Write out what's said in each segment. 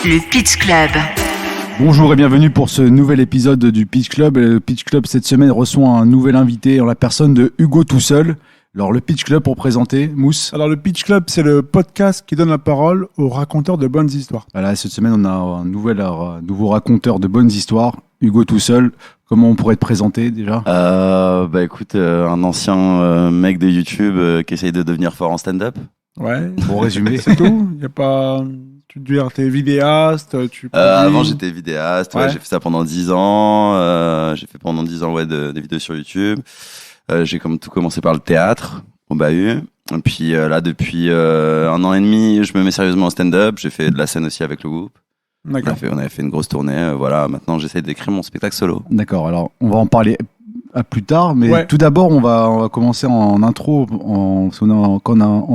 le Pitch Club. Bonjour et bienvenue pour ce nouvel épisode du Pitch Club. Le Pitch Club cette semaine reçoit un nouvel invité en la personne de Hugo tout seul. Alors le Pitch Club pour présenter, Mousse. Alors le Pitch Club, c'est le podcast qui donne la parole aux raconteurs de bonnes histoires. Voilà, cette semaine on a un nouveau raconteur de bonnes histoires, Hugo tout seul. Comment on pourrait te présenter déjà ? Écoute, un ancien mec de YouTube qui essaye de devenir fort en stand-up. Ouais. Bon résumé. C'est tout. Il y a pas. Tu veux dire, t'es vidéaste, tu. Avant j'étais vidéaste, Ouais. j'ai fait ça pendant 10 ans. J'ai fait pendant 10 ans des vidéos sur YouTube. J'ai comme tout commencé par le théâtre au Bahut. Et puis là depuis 1 an et demi, je me mets sérieusement au stand-up. J'ai fait de la scène aussi avec le groupe. D'accord. On avait fait une grosse tournée. Voilà, maintenant j'essaie d'écrire mon spectacle solo. D'accord, alors on va en parler à plus tard, mais Ouais. tout d'abord on va commencer en intro. En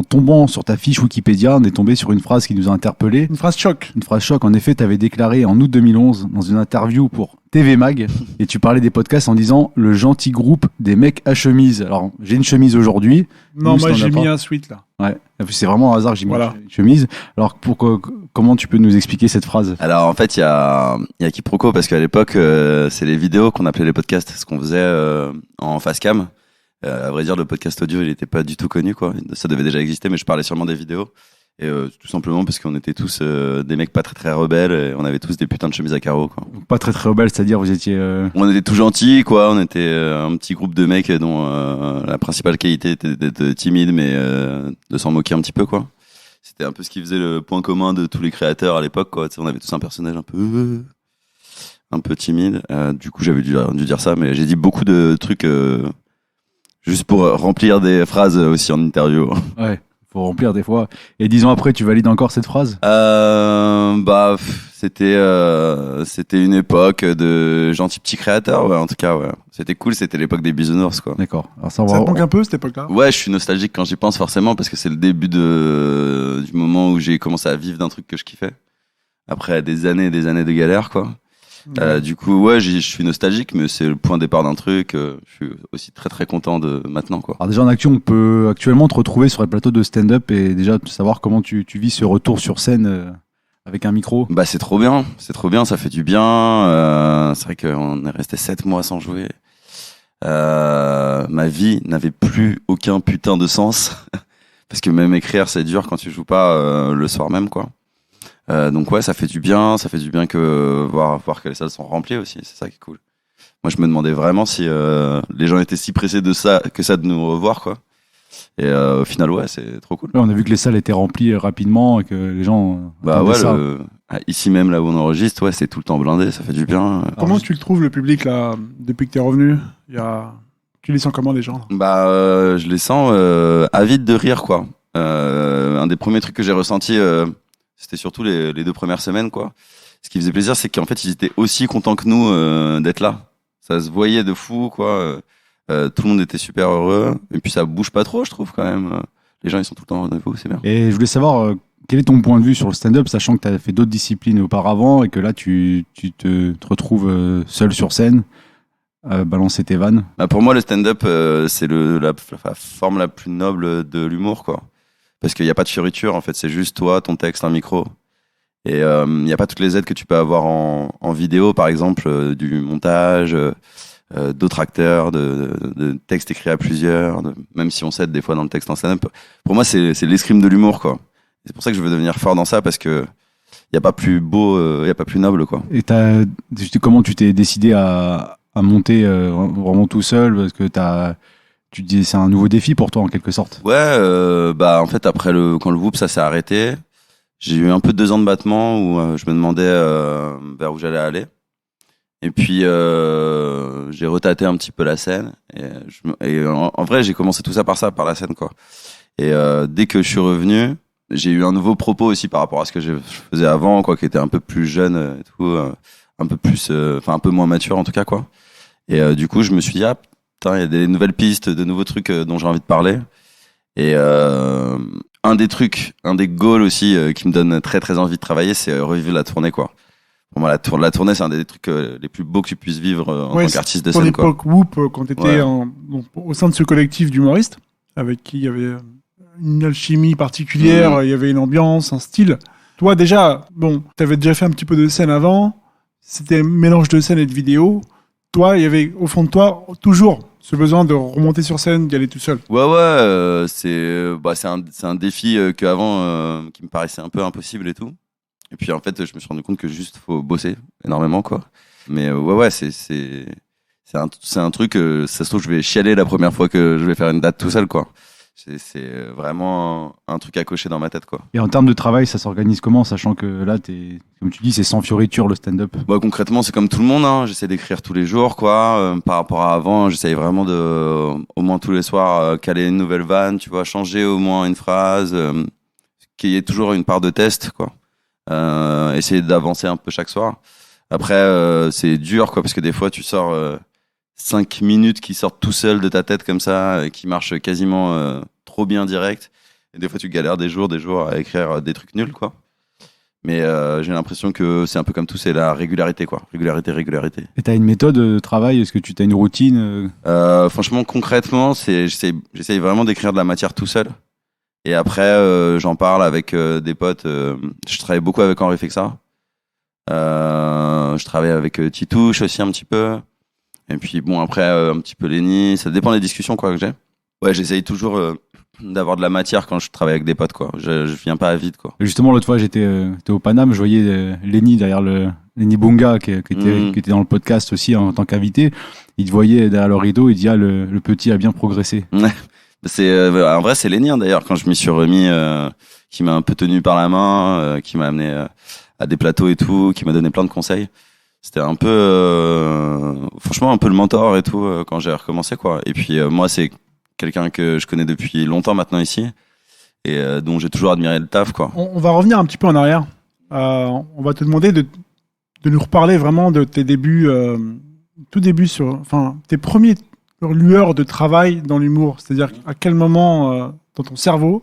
tombant sur ta fiche Wikipédia, on est tombé sur une phrase qui nous a interpellés. Une phrase choc. Une phrase choc, en effet, tu avais déclaré en août 2011 dans une interview pour TV Mag et tu parlais des podcasts en disant le gentil groupe des mecs à chemise. Alors, j'ai une chemise aujourd'hui. Non, Mousse, moi t'en j'ai as mis pas. un suite là. Ouais, c'est vraiment un hasard que j'ai mis Voilà. une chemise. Alors, comment tu peux nous expliquer cette phrase ? Alors en fait il y a quiproquo parce qu'à l'époque c'est les vidéos qu'on appelait les podcasts, ce qu'on faisait en face cam. À vrai dire le podcast audio il était pas du tout connu quoi, ça devait déjà exister mais je parlais sûrement des vidéos et tout simplement parce qu'on était tous des mecs pas très très rebelles et on avait tous des putains de chemises à carreaux quoi. Pas très très rebelle, c'est-à-dire vous étiez... On était tout gentils quoi, on était un petit groupe de mecs dont la principale qualité était d'être timide mais de s'en moquer un petit peu quoi. C'était un peu ce qui faisait le point commun de tous les créateurs à l'époque quoi. Tu sais, on avait tous un personnage un peu timide. Du coup j'avais dû dire ça mais j'ai dit beaucoup de trucs juste pour remplir des phrases aussi en interview. Ouais, faut remplir des fois. Et 10 ans après, tu valides encore cette phrase ? C'était une époque de gentils petits créateurs ouais en tout cas ouais. C'était cool, c'était l'époque des bisounours quoi. D'accord. Alors ça, on Ça va... te manque un peu cette époque-là. Ouais, je suis nostalgique quand j'y pense forcément parce que c'est le début du moment où j'ai commencé à vivre d'un truc que je kiffais. Après des années et des années de galère quoi. Du coup, ouais, je suis nostalgique, mais c'est le point de départ d'un truc. Je suis aussi très très content de maintenant, quoi. Alors déjà en action, on peut actuellement te retrouver sur les plateaux de stand-up et déjà savoir comment tu vis ce retour sur scène avec un micro. Bah c'est trop bien, ça fait du bien. C'est vrai qu'on est resté 7 mois sans jouer. Ma vie n'avait plus aucun putain de sens parce que même écrire c'est dur quand tu joues pas le soir même, quoi. Donc ouais, ça fait du bien que voir que les salles sont remplies aussi, c'est ça qui est cool. Moi je me demandais vraiment si les gens étaient si pressés de nous revoir quoi. Et au final ouais, c'est trop cool. Ouais, on a vu que les salles étaient remplies rapidement et que les gens attendaient ça. Ici même là où on enregistre, ouais, c'est tout le temps blindé, ça fait du bien. Comment tu le trouves le public là depuis que t'es revenu Tu les sens comment les gens là Je les sens avides de rire quoi. Un des premiers trucs que j'ai ressenti c'était surtout les 2 premières semaines, quoi. Ce qui faisait plaisir, c'est qu'en fait, ils étaient aussi contents que nous d'être là. Ça se voyait de fou, quoi. Tout le monde était super heureux. Et puis, ça bouge pas trop, je trouve, quand même. Les gens, ils sont tout le temps au niveau, c'est bien. Et je voulais savoir, quel est ton point de vue sur le stand-up, sachant que tu as fait d'autres disciplines auparavant et que là, tu te retrouves seul sur scène, balancer tes vannes. Pour moi, le stand-up, c'est la forme la plus noble de l'humour, quoi. Parce qu'il n'y a pas de fioriture, en fait, c'est juste toi, ton texte, un micro. Et il n'y a pas toutes les aides que tu peux avoir en vidéo, par exemple, du montage, d'autres acteurs, de textes écrits à plusieurs, même si on s'aide des fois dans le texte en stand-up. Pour moi, c'est l'escrime de l'humour, quoi. C'est pour ça que je veux devenir fort dans ça, parce que il n'y a pas plus beau, il n'y a pas plus noble, quoi. Et comment tu t'es décidé à monter vraiment tout seul, parce que tu te dis c'est un nouveau défi pour toi en quelque sorte. Ouais, en fait après quand le whoop ça s'est arrêté, j'ai eu un peu 2 ans de battement où je me demandais vers où j'allais aller. Et puis j'ai retâté un petit peu la scène et en vrai j'ai commencé tout ça par la scène quoi. Et dès que je suis revenu, j'ai eu un nouveau propos aussi par rapport à ce que je faisais avant quoi, qui était un peu plus jeune et tout, un peu plus, un peu moins mature en tout cas quoi. Et du coup je me suis dit putain, il y a des nouvelles pistes, de nouveaux trucs dont j'ai envie de parler. Et un des goals aussi qui me donne très très envie de travailler, c'est revivre la tournée quoi. Pour moi, la tournée, c'est un des trucs les plus beaux que tu puisses vivre en tant qu'artiste de scène. Pour l'époque Whoop, quand tu étais au sein de ce collectif d'humoristes, avec qui il y avait une alchimie particulière, il y avait une ambiance, un style. Toi, déjà, bon, t'avais déjà fait un petit peu de scène avant. C'était un mélange de scène et de vidéo. Toi, il y avait au fond de toi toujours ce besoin de remonter sur scène, d'y aller tout seul. Ouais, c'est un défi qu'avant qui me paraissait un peu impossible et tout. Et puis en fait, je me suis rendu compte que juste faut bosser énormément, quoi. Mais c'est un truc, ça se trouve, je vais chialer la première fois que je vais faire une date tout seul, quoi. C'est vraiment un truc à cocher dans ma tête, quoi. Et en termes de travail, ça s'organise comment, sachant que là, comme tu dis, c'est sans fioriture le stand-up? Bah, concrètement, c'est comme tout le monde, hein. J'essaie d'écrire tous les jours, quoi. Par rapport à avant, j'essaye vraiment de, au moins tous les soirs, caler une nouvelle vanne, tu vois, changer au moins une phrase, qu'il y ait toujours une part de test, quoi. Essayer d'avancer un peu chaque soir. Après, c'est dur, quoi, parce que des fois, tu sors 5 minutes qui sortent tout seul de ta tête comme ça, qui marchent quasiment trop bien direct. Et des fois, tu galères des jours à écrire des trucs nuls, quoi. Mais j'ai l'impression que c'est un peu comme tout, c'est la régularité, quoi. Régularité. Et t'as une méthode de travail? Est-ce que tu as une routine? Franchement, concrètement, j'essaye vraiment d'écrire de la matière tout seul. Et après, j'en parle avec des potes. Je travaille beaucoup avec Henri Fexa. Je travaille avec Titouche aussi un petit peu. Et puis bon, après, un petit peu Lenny. Ça dépend des discussions, quoi, que j'ai. Ouais, j'essaye toujours d'avoir de la matière quand je travaille avec des potes, quoi. Je viens pas à vide, quoi. Justement, l'autre fois, j'étais au Paname, je voyais Lenny derrière Lenny Bunga qui était dans le podcast aussi en tant qu'invité. Il te voyait derrière le rideau, il dit le petit a bien progressé. Ouais. En vrai, c'est Lenny, hein, d'ailleurs, quand je m'y suis remis, qui m'a un peu tenu par la main, qui m'a amené à des plateaux et tout, qui m'a donné plein de conseils. C'était un peu, franchement, un peu le mentor et tout quand j'ai recommencé, quoi. Et puis moi, c'est quelqu'un que je connais depuis longtemps maintenant ici et dont j'ai toujours admiré le taf, quoi. On va revenir un petit peu en arrière. On va te demander de nous reparler vraiment de tes débuts, tout début tes premiers lueurs de travail dans l'humour. C'est-à-dire à quel moment dans ton cerveau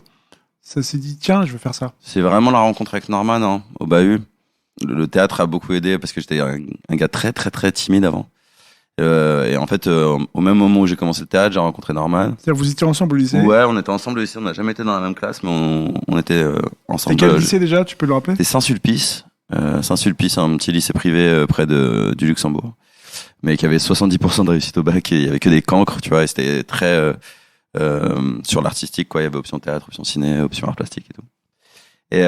ça s'est dit tiens, je veux faire ça. C'est vraiment la rencontre avec Norman, hein, au Bahut. Le théâtre a beaucoup aidé parce que j'étais un gars très très très timide avant. Et en fait, au même moment où j'ai commencé le théâtre, j'ai rencontré Norman. C'est-à-dire vous étiez ensemble au lycée? Ouais, on était ensemble au lycée. On n'a jamais été dans la même classe, mais on était ensemble. C'était quel lycée déjà? Tu peux le rappeler? C'était Saint-Sulpice. Saint-Sulpice, un petit lycée privé près du Luxembourg, mais qui avait 70% de réussite au bac et il y avait que des cancres, tu vois. Et c'était très sur l'artistique, quoi. Il y avait option théâtre, option ciné, option art plastique et tout. Et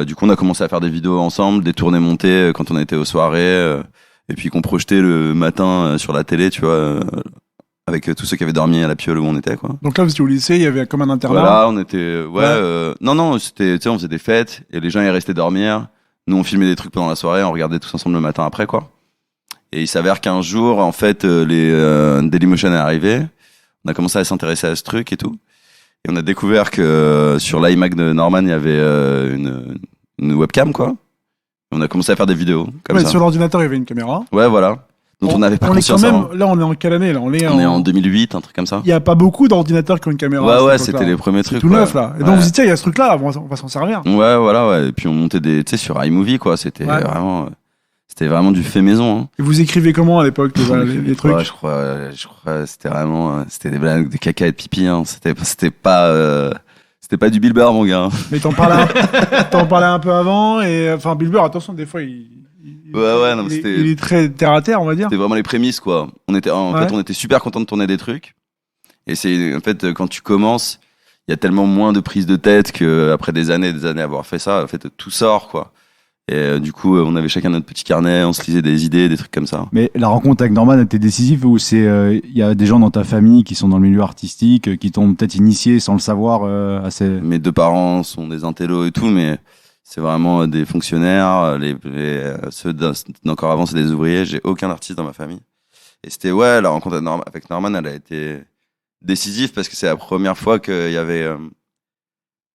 du coup, on a commencé à faire des vidéos ensemble, des tournées montées quand on était aux soirées, et puis qu'on projetait le matin sur la télé, tu vois, avec tous ceux qui avaient dormi à la Piole où on était, quoi. Donc là, vous étiez au lycée, il y avait comme un internat. Voilà, on était, non, c'était, tu sais, on faisait des fêtes et les gens y restaient dormir. Nous, on filmait des trucs pendant la soirée, on regardait tous ensemble le matin après, quoi. Et il s'avère qu'un jour, en fait, Dailymotion est arrivé. On a commencé à s'intéresser à ce truc et tout. Et on a découvert que sur l'iMac de Norman, il y avait une webcam, quoi. Et on a commencé à faire des vidéos comme ça. Sur l'ordinateur, il y avait une caméra. Ouais, voilà. Donc on n'avait pas conscience avant. Là, on est en quelle année là? On est en 2008, un truc comme ça. Il n'y a pas beaucoup d'ordinateurs qui ont une caméra. Ouais, c'était les premiers trucs. C'est tout neuf, là. Et donc, vous dites, tiens, il y a ce truc-là, on va s'en servir. Ouais, voilà, ouais. Et puis on montait tu sais, sur iMovie, quoi. C'était vraiment du fait maison, hein. Et vous écrivez comment à l'époque, les trucs? Ouais, je crois, c'était vraiment, c'était des blagues de caca et de pipi, hein. C'était pas du Bill Burr, mon gars. Mais t'en parlais un peu avant, et, enfin, Bill Burr, attention, des fois, il est très terre à terre, on va dire. C'était vraiment les prémices, quoi. En fait, on était super contents de tourner des trucs. Et c'est, en fait, quand tu commences, il y a tellement moins de prise de tête qu'après des années à avoir fait ça, en fait, tout sort, quoi. Et du coup, on avait chacun notre petit carnet, on se lisait des idées, des trucs comme ça. Mais la rencontre avec Norman était décisive ou il y a des gens dans ta famille qui sont dans le milieu artistique, qui t'ont peut-être initié sans le savoir assez... Mes deux parents sont des intellos et tout, mais c'est vraiment des fonctionnaires. Ceux d'encore avant, c'est des ouvriers. J'ai aucun artiste dans ma famille. Et c'était, la rencontre avec Norman, elle a été décisive parce que c'est la première fois qu'il y avait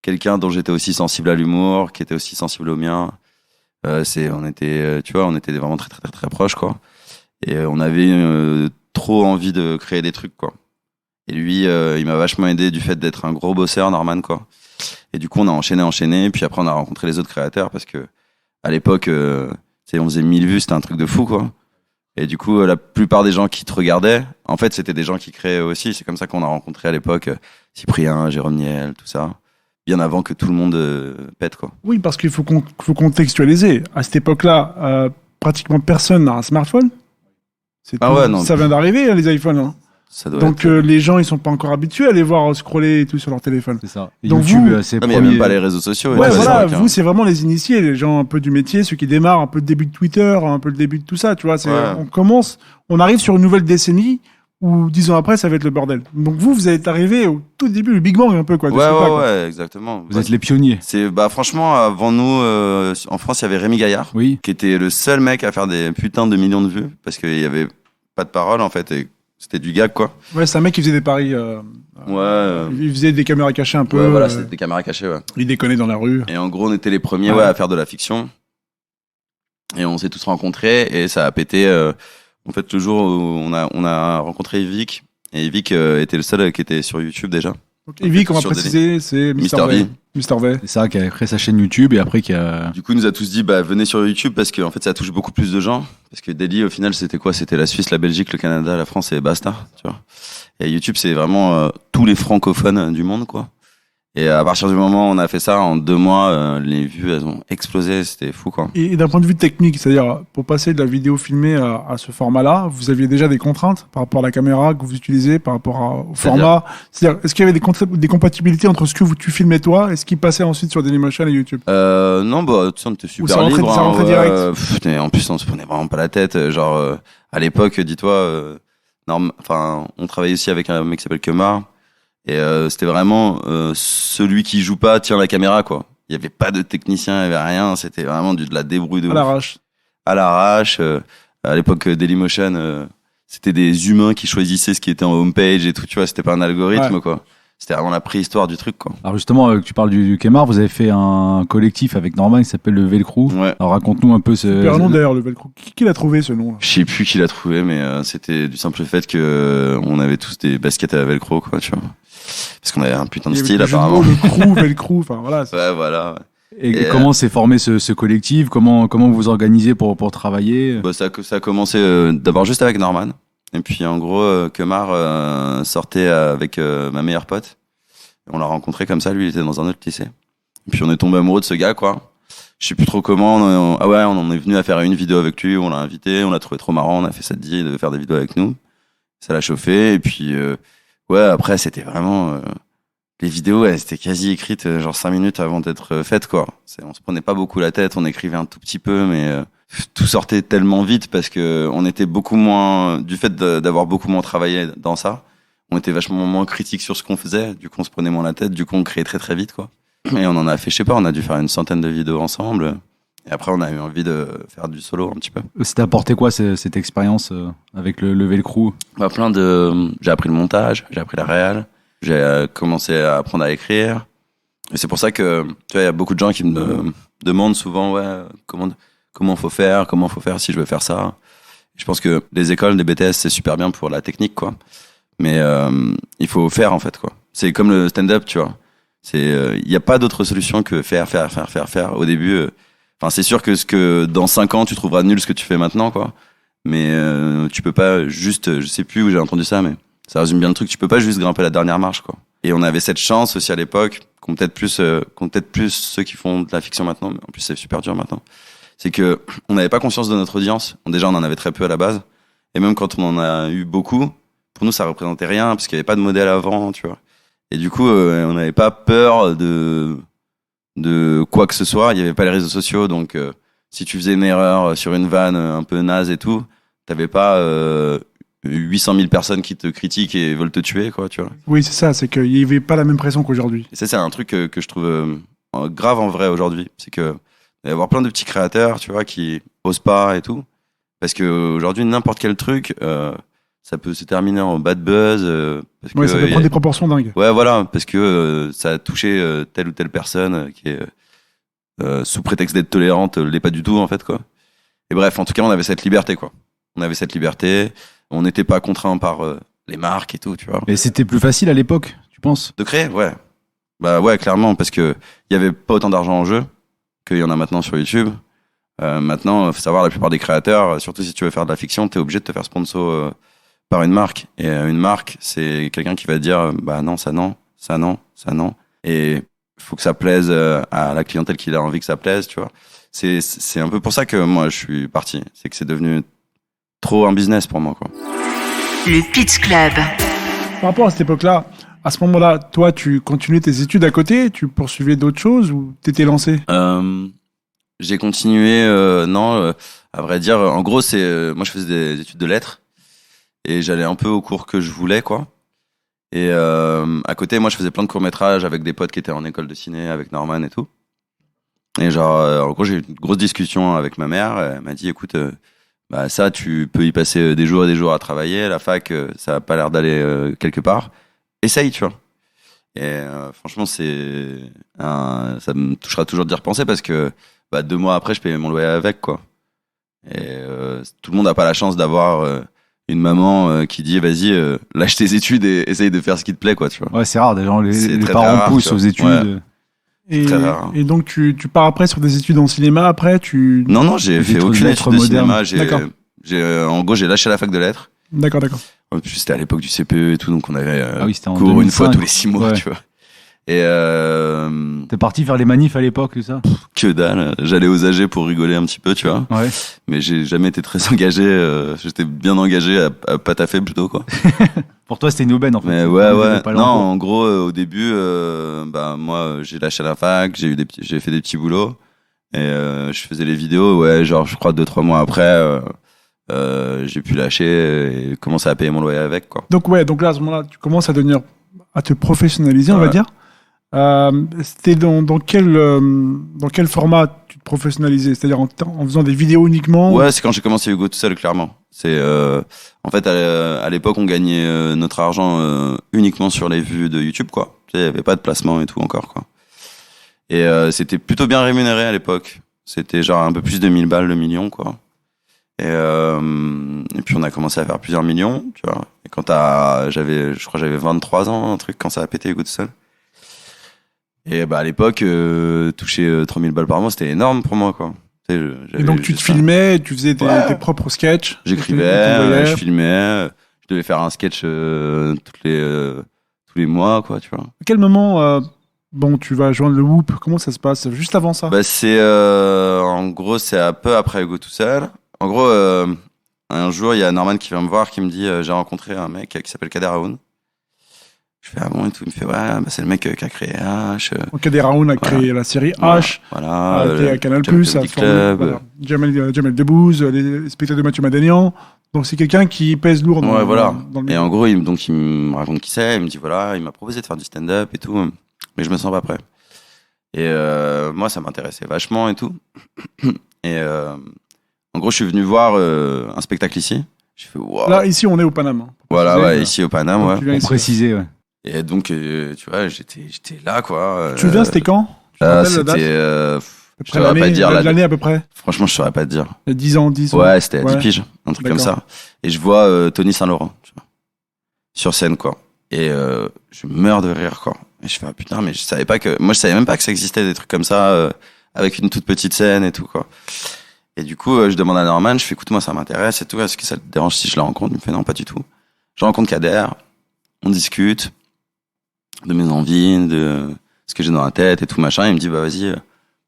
quelqu'un dont j'étais aussi sensible à l'humour, qui était aussi sensible au mien. On était vraiment très, très, très, très proches, quoi. Et on avait trop envie de créer des trucs, quoi. Et lui, il m'a vachement aidé du fait d'être un gros bosseur, Norman, quoi. Et du coup, on a enchaîné, puis après, on a rencontré les autres créateurs parce que, à l'époque, on faisait 1000 vues, c'était un truc de fou, quoi. Et du coup, la plupart des gens qui te regardaient, en fait, c'était des gens qui créaient aussi. C'est comme ça qu'on a rencontré à l'époque Cyprien, Jérôme Niel, tout ça. bien avant que tout le monde pète, quoi. Oui, parce qu'il faut contextualiser. À cette époque-là, pratiquement personne n'a un smartphone. Non. Ça vient d'arriver, les iPhones. Hein. Ça doit Donc les gens, ils sont pas encore habitués à les voir scroller et tout sur leur téléphone. C'est ça. Et Donc YouTube, vous- c'est mais il n'y a même pas les réseaux sociaux. Ouais, et tout, voilà, c'est vrai, vous, c'est vraiment les initiés, les gens un peu du métier, ceux qui démarrent, un peu le début de Twitter, un peu le début de tout ça, tu vois. On arrive sur une nouvelle décennie où 10 ans après, ça va être le bordel. Donc vous êtes arrivé au tout début, le Big Bang un peu, quoi. Ouais, exactement. Vous êtes les pionniers. Franchement, avant nous, en France, il y avait Rémi Gaillard, Oui. qui était le seul mec à faire des putains de millions de vues, parce qu'il y avait pas de parole, en fait, et c'était du gag, quoi. Ouais, c'est un mec qui faisait des paris. Il faisait des caméras cachées un peu. Ouais, voilà, c'était des caméras cachées, ouais. Il déconnait dans la rue. Et en gros, on était les premiers à faire de la fiction. Et on s'est tous rencontrés et ça a pété. En fait, le jour où on a rencontré Vic, et Vic était le seul qui était sur YouTube déjà. Donc, Evic, on va Sur préciser, c'est Mr. V. Mr. V. C'est ça, qui a créé sa chaîne YouTube et après qui a. Du coup, il nous a tous dit, venez sur YouTube parce que en fait, ça touche beaucoup plus de gens. Parce que Daily, au final, c'était quoi? C'était la Suisse, la Belgique, le Canada, la France et basta, tu vois. Et YouTube, c'est vraiment tous les francophones du monde, quoi. Et à partir du moment où on a fait ça, en 2 mois, les vues, elles ont explosé. C'était fou, quoi. Et d'un point de vue technique, c'est-à-dire, pour passer de la vidéo filmée à ce format-là, vous aviez déjà des contraintes par rapport à la caméra que vous utilisez, par rapport au format? C'est-à-dire, est-ce qu'il y avait des compatibilités entre ce que tu filmais toi et ce qui passait ensuite sur Dailymotion et YouTube? Non, tu sais, on était super libre. Ça rentrait direct. En plus, on se prenait vraiment pas la tête. Genre, à l'époque, dis-toi, on travaillait aussi avec un mec qui s'appelle Kemar. Et c'était vraiment celui qui joue pas tient la caméra, quoi. Il y avait pas de technicien, il y avait rien. C'était vraiment de la débrouille de À l'arrache. À l'arrache. À l'époque Dailymotion, c'était des humains qui choisissaient ce qui était en homepage et tout. Tu vois, c'était pas un algorithme, quoi. C'était vraiment la préhistoire du truc, quoi. Alors justement, tu parles du Kemar, vous avez fait un collectif avec Norman qui s'appelle le Velcro. Ouais. Alors raconte-nous un peu ce. Super nom d'ailleurs, le Velcro. Qui l'a trouvé ce nom? Je sais plus qui l'a trouvé, mais c'était du simple fait que on avait tous des baskets à velcro, quoi, tu vois. Parce qu'on avait un putain de style, apparemment. Le crew, Velcro, enfin voilà. Ouais, voilà. Et comment s'est formé ce collectif? Comment vous vous organisez pour travailler? Ça a commencé d'abord juste avec Norman. Et puis en gros, Kemar sortait avec ma meilleure pote. On l'a rencontré comme ça, lui il était dans un autre lycée. Et puis on est tombé amoureux de ce gars, quoi. Je sais plus trop comment. On en est venu à faire une vidéo avec lui, on l'a invité, on l'a trouvé trop marrant, on a fait cette idée de faire des vidéos avec nous. Ça l'a chauffé, et puis après c'était vraiment... les vidéos, elles étaient quasi écrites genre 5 minutes avant d'être faites, quoi. On se prenait pas beaucoup la tête, on écrivait un tout petit peu, mais tout sortait tellement vite parce que on était beaucoup moins... Du fait d'avoir beaucoup moins travaillé dans ça, on était vachement moins critique sur ce qu'on faisait, du coup on se prenait moins la tête, du coup on créait très très vite, quoi. Et on en a fait, je sais pas, on a dû faire une centaine de vidéos ensemble. Et après on a eu envie de faire du solo un petit peu. C'était apporté quoi cette expérience avec le Velcro? J'ai appris le montage, j'ai appris la réal, j'ai commencé à apprendre à écrire. Et c'est pour ça que, tu vois, il y a beaucoup de gens qui me demandent souvent, comment faut faire si je veux faire ça. Je pense que les écoles, des BTS, c'est super bien pour la technique, quoi. Mais il faut faire, en fait, quoi. C'est comme le stand-up, tu vois. Il n'y a pas d'autre solution que faire. Au début, c'est sûr que dans 5 ans, tu trouveras nul ce que tu fais maintenant, quoi. Mais tu peux pas juste, je sais plus où j'ai entendu ça, mais ça résume bien le truc. Tu peux pas juste grimper la dernière marche, quoi. Et on avait cette chance aussi à l'époque, qu'ont peut-être plus ceux qui font de la fiction maintenant, mais en plus c'est super dur maintenant. C'est que on n'avait pas conscience de notre audience. Déjà, on en avait très peu à la base. Et même quand on en a eu beaucoup, pour nous, ça représentait rien, parce qu'il n'y avait pas de modèle avant, tu vois. Et du coup, on n'avait pas peur de quoi que ce soit. Il n'y avait pas les réseaux sociaux, donc si tu faisais une erreur sur une vanne un peu naze et tout, t'avais pas 800 000 personnes qui te critiquent et veulent te tuer, quoi, tu vois. Oui, c'est ça, c'est qu'il n'y avait pas la même pression qu'aujourd'hui. Et ça, c'est un truc que je trouve grave en vrai aujourd'hui. C'est que il va y avoir plein de petits créateurs, tu vois, qui osent pas et tout. Parce que aujourd'hui, n'importe quel truc, ça peut se terminer en bad buzz. Parce que, ça peut prendre des proportions dingues. Ouais, voilà, parce que ça a touché telle ou telle personne qui est sous prétexte d'être tolérante, l'est pas du tout, en fait, quoi. Et bref, en tout cas, on avait cette liberté, quoi. On avait cette liberté. On n'était pas contraint par les marques et tout, tu vois. Et c'était plus facile à l'époque, tu penses? De créer, ouais. Bah ouais, clairement, parce que il y avait pas autant d'argent en jeu qu'il y en a maintenant sur YouTube. Maintenant, faut savoir, la plupart des créateurs, surtout si tu veux faire de la fiction, t'es obligé de te faire sponsor par une marque. Et une marque, c'est quelqu'un qui va te dire, bah non, ça non, ça non, ça non. Et faut que ça plaise à la clientèle qu'il a envie que ça plaise, tu vois. C'est un peu pour ça que moi je suis parti. C'est que c'est devenu trop un business pour moi, quoi. Le Pitch Club. Par rapport à cette époque-là, à ce moment-là, toi, tu continuais tes études à côté, tu poursuivais d'autres choses ou t'étais lancé? J'ai continué, non, à vrai dire, en gros, moi je faisais des études de lettres et j'allais un peu aux cours que je voulais, quoi. Et à côté, moi je faisais plein de courts-métrages avec des potes qui étaient en école de ciné, avec Norman et tout. Et genre, en gros, j'ai eu une grosse discussion avec ma mère. Elle m'a dit, écoute, bah ça, tu peux y passer des jours et des jours à travailler. La fac, ça a pas l'air d'aller quelque part. Essaye, tu vois. Et franchement, ça me touchera toujours d'y repenser parce que 2 mois après, je payais mon loyer avec, quoi. Et tout le monde n'a pas la chance d'avoir une maman qui dit vas-y, lâche tes études et essaye de faire ce qui te plaît, quoi, tu vois. Ouais, c'est rare, déjà, les très parents rare, poussent aux études. Ouais. Et donc, tu pars après sur des études en cinéma après Non, j'ai fait aucune étude de cinéma. D'accord. En gros, j'ai lâché la fac de lettres. D'accord. En plus, c'était à l'époque du CPE et tout, donc on avait c'était en cours 2005, une fois tous les 6 mois, ouais. tu vois. Et T'es parti faire les manifs à l'époque, c'est ça? que dalle, j'allais aux AG pour rigoler un petit peu, tu vois. Ouais. Mais j'ai jamais été très engagé. J'étais bien engagé à pas taffer plutôt, quoi. Pour toi, c'était une aubaine, en fait. Mais ouais. Non, en gros, au début, moi, j'ai lâché la fac, j'ai fait des petits boulots et je faisais les vidéos. Ouais, genre, je crois 2-3 mois après, j'ai pu lâcher et commencer à payer mon loyer avec, quoi. Donc là, à ce moment-là, tu commences à te professionnaliser, on va dire. C'était dans quel format tu te professionnalisais? C'est-à-dire en faisant des vidéos uniquement? Ouais, c'est quand j'ai commencé Hugo tout seul, clairement. C'est en fait à l'époque on gagnait notre argent uniquement sur les vues de YouTube, quoi. Il y avait pas de placement et tout encore, quoi. Et c'était plutôt bien rémunéré à l'époque. C'était genre un peu plus de 1000 balles le million, quoi. Et puis on a commencé à faire plusieurs millions, tu vois. Et je crois que j'avais 23 ans, un truc, quand ça a pété Hugo tout seul. Et à l'époque, toucher 3000 balles par mois, c'était énorme pour moi, quoi. Et donc tu te filmais, tu faisais tes propres sketchs. J'écrivais, je filmais, je devais faire un sketch tous les mois, quoi, tu vois. À quel moment, tu vas joindre le Whoop? Comment ça se passe? Juste avant ça? En gros, c'est un peu après Hugo tout seul. En gros, un jour, il y a Norman qui vient me voir, qui me dit, j'ai rencontré un mec qui s'appelle Kader Aoun. Je fais bon et tout. Il me fait c'est le mec qui a créé H. Kader Aoun a créé la série H. Voilà. Été à Canal+, Jamel Debbouze, les spectacles de Mathieu Madénian. Donc c'est quelqu'un qui pèse lourd dans le Et en gros, il me raconte qui c'est. Il me dit il m'a proposé de faire du stand-up et tout, mais je me sens pas prêt. Et moi, ça m'intéressait vachement et tout. Et en gros, je suis venu voir un spectacle ici. J'ai fait wow. Là, ici, on est au Paname. Voilà, ici au Paname, ouais. Pour préciser, ouais. Et donc, tu vois, j'étais là, quoi. Tu te souviens, c'était quand? C'était... je saurais pas dire. L'année à peu près? Franchement, je saurais pas te dire. Il y a 10 ans. Ouais, c'était à 10 piges, un truc comme ça. Et je vois Tony Saint-Laurent, tu vois, sur scène, quoi. Et je meurs de rire, quoi. Et je fais putain, mais je savais même pas que ça existait des trucs comme ça, avec une toute petite scène et tout, quoi. Et du coup, je demande à Norman, je fais écoute, moi ça m'intéresse et tout, est-ce que ça te dérange si je la rencontre? Il me fait non, pas du tout. Je rencontre Kader, on discute de mes envies, de ce que j'ai dans la tête et tout machin. Il me dit vas-y,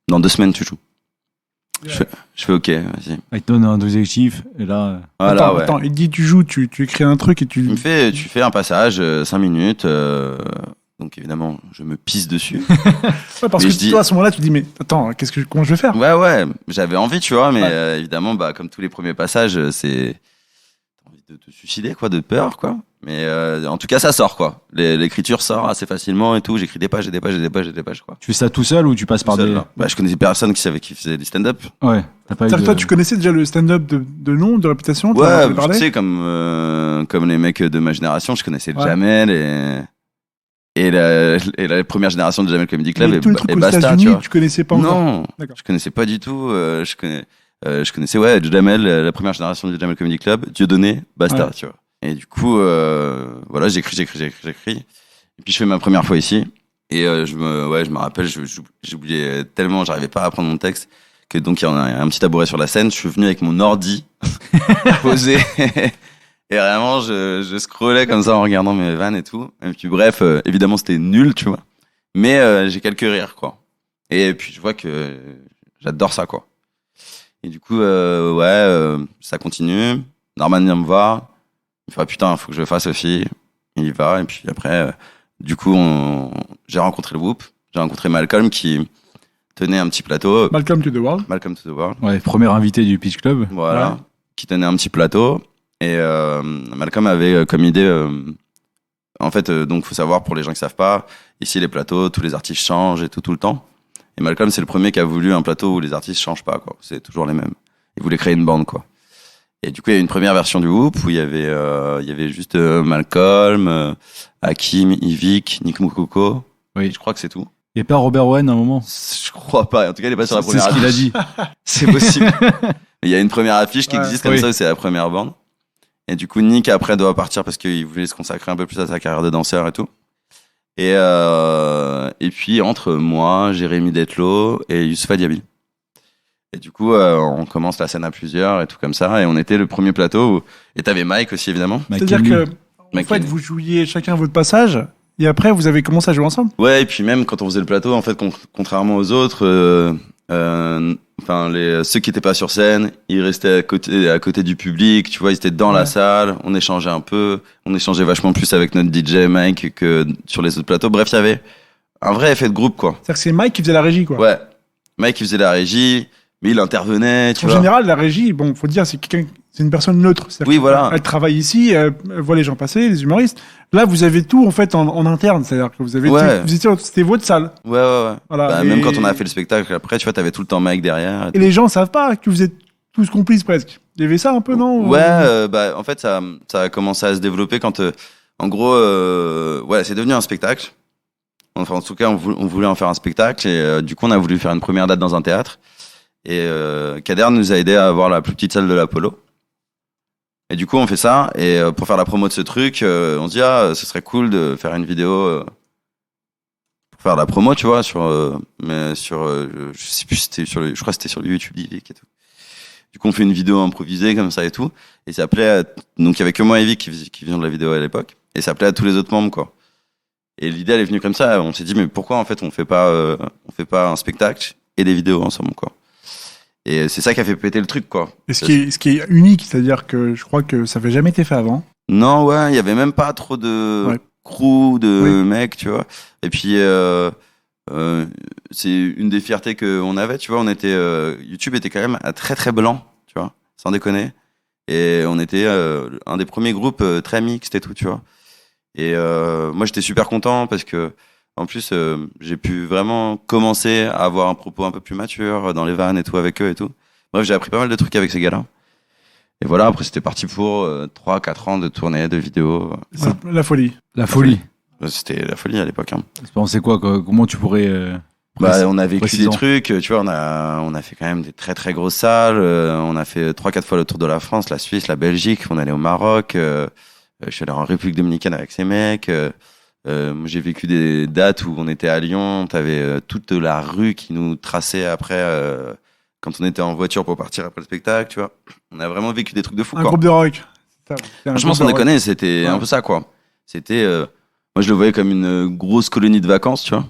dans 2 semaines tu joues. Yeah. Je fais ok, vas-y. Il te donne un objectif et là. Voilà, attends, il te dit tu joues, tu écris un truc et tu. Il me fait tu fais un passage 5 minutes. Donc évidemment, je me pisse dessus. Ouais, parce que toi à ce moment-là, tu te dis mais attends, comment je vais faire? Ouais, j'avais envie, tu vois, mais évidemment, comme tous les premiers passages, c'est t'as envie de te suicider, quoi, de peur, quoi. Mais en tout cas, ça sort, quoi. L'écriture sort assez facilement et tout. J'écris des pages, quoi. Tu fais ça tout seul ou tu passes par des... Je connaissais personne qui faisait du stand-up. Ouais. C'est-à-dire que toi, tu connaissais déjà le stand-up de nom, de réputation? Ouais, tu sais, comme les mecs de ma génération, je connaissais Jamel et la première génération de Jamel Comedy Club et Basta, tu vois. Tu connaissais pas encore? Non, je connaissais pas du tout. Je connaissais Jamel, la première génération de Jamel Comedy Club, Dieudonné, Basta, tu vois. Et du coup, voilà, j'écris. Et puis je fais ma première fois ici. Et je me rappelle, j'oubliais tellement, j'arrivais pas à apprendre mon texte, que donc il y a un petit tabouret sur la scène. Je suis venu avec mon ordi posé. Et vraiment, je scrollais comme ça en regardant mes vannes et tout. Et puis bref, évidemment, c'était nul, tu vois. Mais j'ai quelques rires, quoi. Et puis je vois que j'adore ça, quoi. Et du coup, ça continue. Norman vient me voir. Il me fait, putain, faut que je le fasse aussi. Il y va. Et puis après, du coup, j'ai rencontré le Whoop. J'ai rencontré Malcolm qui tenait un petit plateau. Malcolm to the World. Malcolm to the World. Ouais, premier invité du Pitch Club. Voilà. Ouais. Qui tenait un petit plateau. Et Malcolm avait comme idée. En fait, donc, faut savoir pour les gens qui savent pas, ici les plateaux, tous les artistes changent et tout le temps. Et Malcolm, c'est le premier qui a voulu un plateau où les artistes changent pas, quoi. C'est toujours les mêmes. Il voulait créer une bande, quoi. Et du coup, il y a une première version du Whoop où il y avait juste Malcolm, Hakim, Yvick, Nick Moukoko. Oui. Je crois que c'est tout. Et pas Robert Owen à un moment. Je crois pas. En tout cas, il est pas sur la C'est première ce qu'il a affiche. dit. C'est possible. Il y a une première affiche qui Ouais. existe comme Oui. ça, où c'est la première bande. Et du coup, Nick, après, doit partir parce qu'il voulait se consacrer un peu plus à sa carrière de danseur et tout. Et puis, entre moi, Jérémy Detlo et Youssoupha Diaby. Et du coup, on commence la scène à plusieurs et tout comme ça. Et on était le premier plateau. Et t'avais Mike aussi, évidemment. C'est-à-dire Kelly. que, en Mike fait, Kelly. vous jouiez chacun votre passage, et après, vous avez commencé à jouer ensemble. Ouais, et puis même quand on faisait le plateau, en fait, contrairement aux autres, ceux qui étaient pas sur scène, ils restaient à côté du public, tu vois, ils étaient dans la Ouais. salle, on échangeait un peu, on échangeait vachement plus avec notre DJ Mike que sur les autres plateaux. Bref, il y avait un vrai effet de groupe, quoi. C'est-à-dire que c'est Mike qui faisait la régie, quoi. Ouais. Mike, il faisait la régie, mais il intervenait, tu En vois. général, la régie, bon, faut dire, c'est une personne neutre. C'est-à-dire Oui, que voilà. Elle travaille ici, elle voit les gens passer, les humoristes. Là, vous avez tout, en fait, en interne. C'est-à-dire que vous avez Ouais. c'était votre salle. Ouais. Voilà. Bah, Et- même quand on a fait le spectacle, après, tu vois, t'avais tout le temps Mike derrière. Et les gens savent pas que vous êtes tous complices presque. Il y avait ça un peu, non? Ouais, en fait, ça a commencé à se développer quand, en gros, c'est devenu un spectacle. Enfin, en tout cas, on voulait en faire un spectacle et du coup, on a voulu faire une première date dans un théâtre. Et Kader nous a aidé à avoir la plus petite salle de l'Apollo. Et du coup, on fait ça. Et pour faire la promo de ce truc, on se dit, ce serait cool de faire une vidéo pour faire la promo, tu vois, je sais plus, je crois que c'était sur le YouTube d'Yvick et tout. Du coup, on fait une vidéo improvisée comme ça et tout. Et ça plaît donc il y avait que moi et Yvick qui faisions de la vidéo à l'époque. Et ça plaît à tous les autres membres, quoi. Et l'idée, elle est venue comme ça. On s'est dit, mais pourquoi, en fait, on fait pas un spectacle et des vidéos ensemble, quoi. Et c'est ça qui a fait péter le truc, quoi. Et ce qui est unique, c'est-à-dire que je crois que ça n'avait jamais été fait avant. Non, ouais, il y avait même pas trop de Ouais. crew, de Oui. mecs, tu vois. Et puis, c'est une des fiertés qu'on avait, tu vois. YouTube était quand même très très blanc, tu vois, sans déconner. Et on était un des premiers groupes très mixtes et tout, tu vois. Et moi, j'étais super content parce que, en plus, j'ai pu vraiment commencer à avoir un propos un peu plus mature dans les vannes et tout avec eux et tout. Bref, j'ai appris pas mal de trucs avec ces gars-là. Et voilà, après, c'était parti pour 3-4 ans de tournées, de vidéos. C'est la folie. La folie. C'était la folie à l'époque, hein. C'est quoi, comment tu pourrais. On a vécu précisant. des trucs, tu vois, on a fait quand même des très très grosses salles, on a fait 3-4 fois le tour de la France, la Suisse, la Belgique, on allait au Maroc, je suis allé en République Dominicaine avec ces mecs, moi, j'ai vécu des dates où on était à Lyon, t'avais toute la rue qui nous traçait après, quand on était en voiture pour partir après le spectacle, tu vois. On a vraiment vécu des trucs de fou, Un quoi. groupe de rock. C'était un Franchement, groupe sans de rock. déconner, c'était Ouais. un peu ça, quoi. C'était, moi, je le voyais comme une grosse colonie de vacances, tu vois.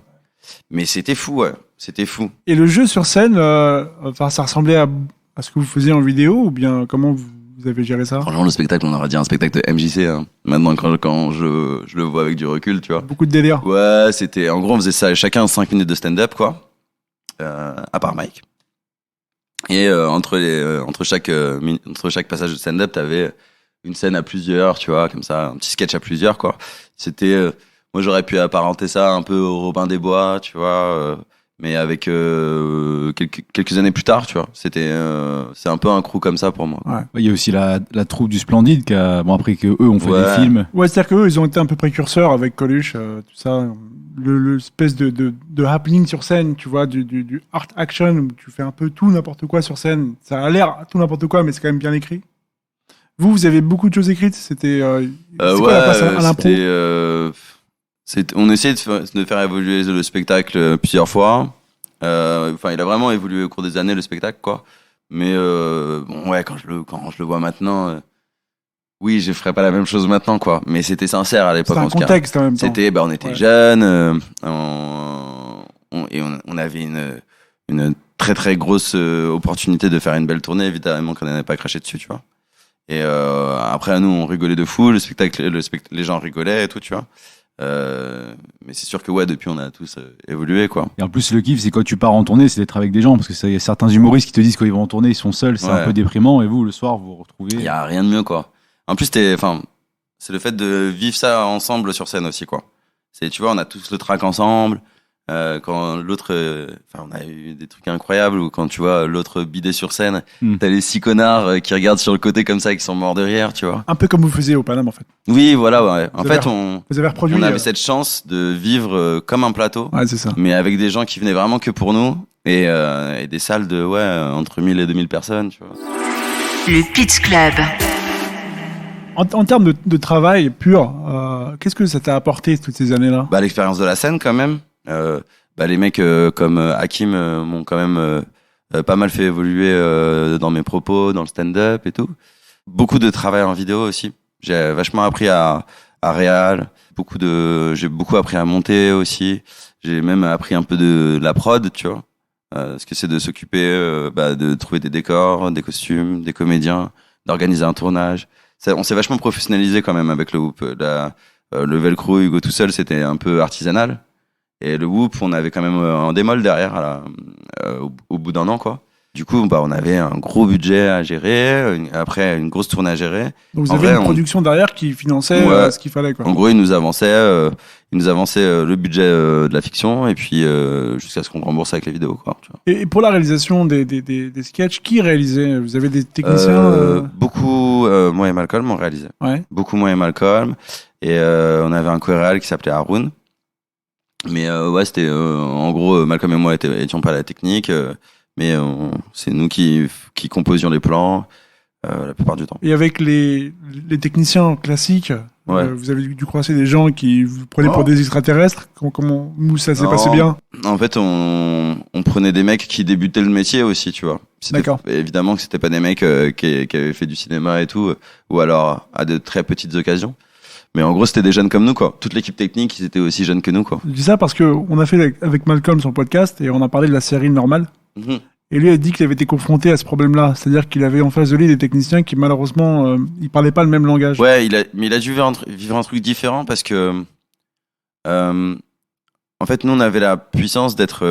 Mais c'était fou, ouais. C'était fou. Et le jeu sur scène, ça ressemblait à ce que vous faisiez en vidéo ou bien comment vous avez géré ça? Franchement, le spectacle, on aurait dit un spectacle de MJC, hein. Maintenant, quand je le vois avec du recul, tu vois. Beaucoup de délire. Ouais, c'était, en gros, on faisait ça chacun 5 minutes de stand-up, quoi. À part Mike. Et, entre chaque passage de stand-up, t'avais une scène à plusieurs, tu vois, comme ça, un petit sketch à plusieurs, quoi. C'était, moi, j'aurais pu apparenter ça un peu au Robin des Bois, tu vois, mais avec quelques années plus tard, tu vois. C'était, c'est un peu un crew comme ça pour moi. Il y a aussi la troupe du Splendide qui a, bon, après que eux ont fait des films. Ouais, c'est-à-dire qu'eux, ils ont été un peu précurseurs avec Coluche, tout ça. Le espèce de happening sur scène, tu vois, du art action, où tu fais un peu tout n'importe quoi sur scène. Ça a l'air tout n'importe quoi, mais c'est quand même bien écrit. Vous avez beaucoup de choses écrites. C'était c'est quoi la place à l'impro? On essayait de faire évoluer le spectacle plusieurs fois. Enfin, il a vraiment évolué au cours des années, le spectacle, quoi. Mais bon, ouais, quand je le vois maintenant, Oui, je ferais pas la même chose maintenant, quoi. Mais c'était sincère à l'époque. C'est un en tout cas. contexte en même temps. C'était, on était Ouais. jeunes, on avait une très très grosse opportunité de faire une belle tournée. Évidemment qu'on n'allait pas cracher dessus, tu vois. Et après, nous, on rigolait de fou. Les gens rigolaient et tout, tu vois. Mais c'est sûr que ouais, depuis, on a tous évolué, quoi. Et en plus, le kiff, c'est quand tu pars en tournée, c'est d'être avec des gens. Parce que il y a certains humoristes qui te disent quand ils vont en tournée, ils sont seuls, c'est Ouais. un peu déprimant. Et vous, le soir, vous vous retrouvez. Il y a rien de mieux, quoi. En plus, c'est le fait de vivre ça ensemble sur scène aussi, quoi. Tu vois, on a tous le track ensemble. Quand l'autre, on a eu des trucs incroyables où quand tu vois l'autre bider sur scène, t'as les 6 connards qui regardent sur le côté comme ça et qui sont morts de rire, tu vois. Un peu comme vous faisiez au Paname en fait. Oui, voilà, ouais. En Vous fait, avez Vous avez reproduit. on avait cette chance de vivre comme un plateau, Ouais, c'est ça. mais avec des gens qui venaient vraiment que pour nous et des salles de, entre 1000 et 2000 personnes, tu vois. Le Pitch Club. En termes de travail pur, qu'est-ce que ça t'a apporté toutes ces années-là? L'expérience de la scène, quand même. Les mecs comme Hakim m'ont quand même pas mal fait évoluer dans mes propos, dans le stand-up et tout. Beaucoup de travail en vidéo aussi. J'ai vachement appris à réal. J'ai beaucoup appris à monter aussi. J'ai même appris un peu de la prod, tu vois. Ce que c'est de s'occuper, de trouver des décors, des costumes, des comédiens, d'organiser un tournage. On s'est vachement professionnalisé quand même avec le Whoop. Le Velcro, Hugo tout seul, c'était un peu artisanal. Et le Whoop, on avait quand même un démol derrière au bout d'un an, quoi. Du coup, on avait un gros budget à gérer, après une grosse tournée à gérer. Donc vous En avez vrai, une production derrière qui finançait Ouais. ce qu'il fallait, quoi. En gros, ils nous avançaient le budget de la fiction et puis jusqu'à ce qu'on rembourse avec les vidéos, quoi. Tu vois. Et pour la réalisation des sketchs, qui réalisait? Vous avez des techniciens Beaucoup, moi et Malcolm, on réalisait. Ouais. Beaucoup moi et Malcolm. Et on avait un co-réal qui s'appelait Haroun. Mais c'était en gros Malcolm et moi étions pas à la technique, mais c'est nous qui composions les plans la plupart du temps. Et avec les techniciens classiques, Ouais. vous avez dû croiser des gens qui vous prenaient pour des extraterrestres. Comment où ça s'est Non. passé bien? En fait, on prenait des mecs qui débutaient le métier aussi, tu vois. D'accord. Évidemment que c'était pas des mecs qui avaient fait du cinéma et tout, ou alors à de très petites occasions. Mais en gros, c'était des jeunes comme nous, quoi. Toute l'équipe technique, ils étaient aussi jeunes que nous, quoi. Je dis ça parce que on a fait avec Malcolm son podcast et on a parlé de la série normale. Mhm. Et lui a dit qu'il avait été confronté à ce problème-là, c'est-à-dire qu'il avait en face de lui des techniciens qui malheureusement ils parlaient pas le même langage. Ouais, mais il a dû vivre un truc différent parce que en fait, nous on avait la puissance d'être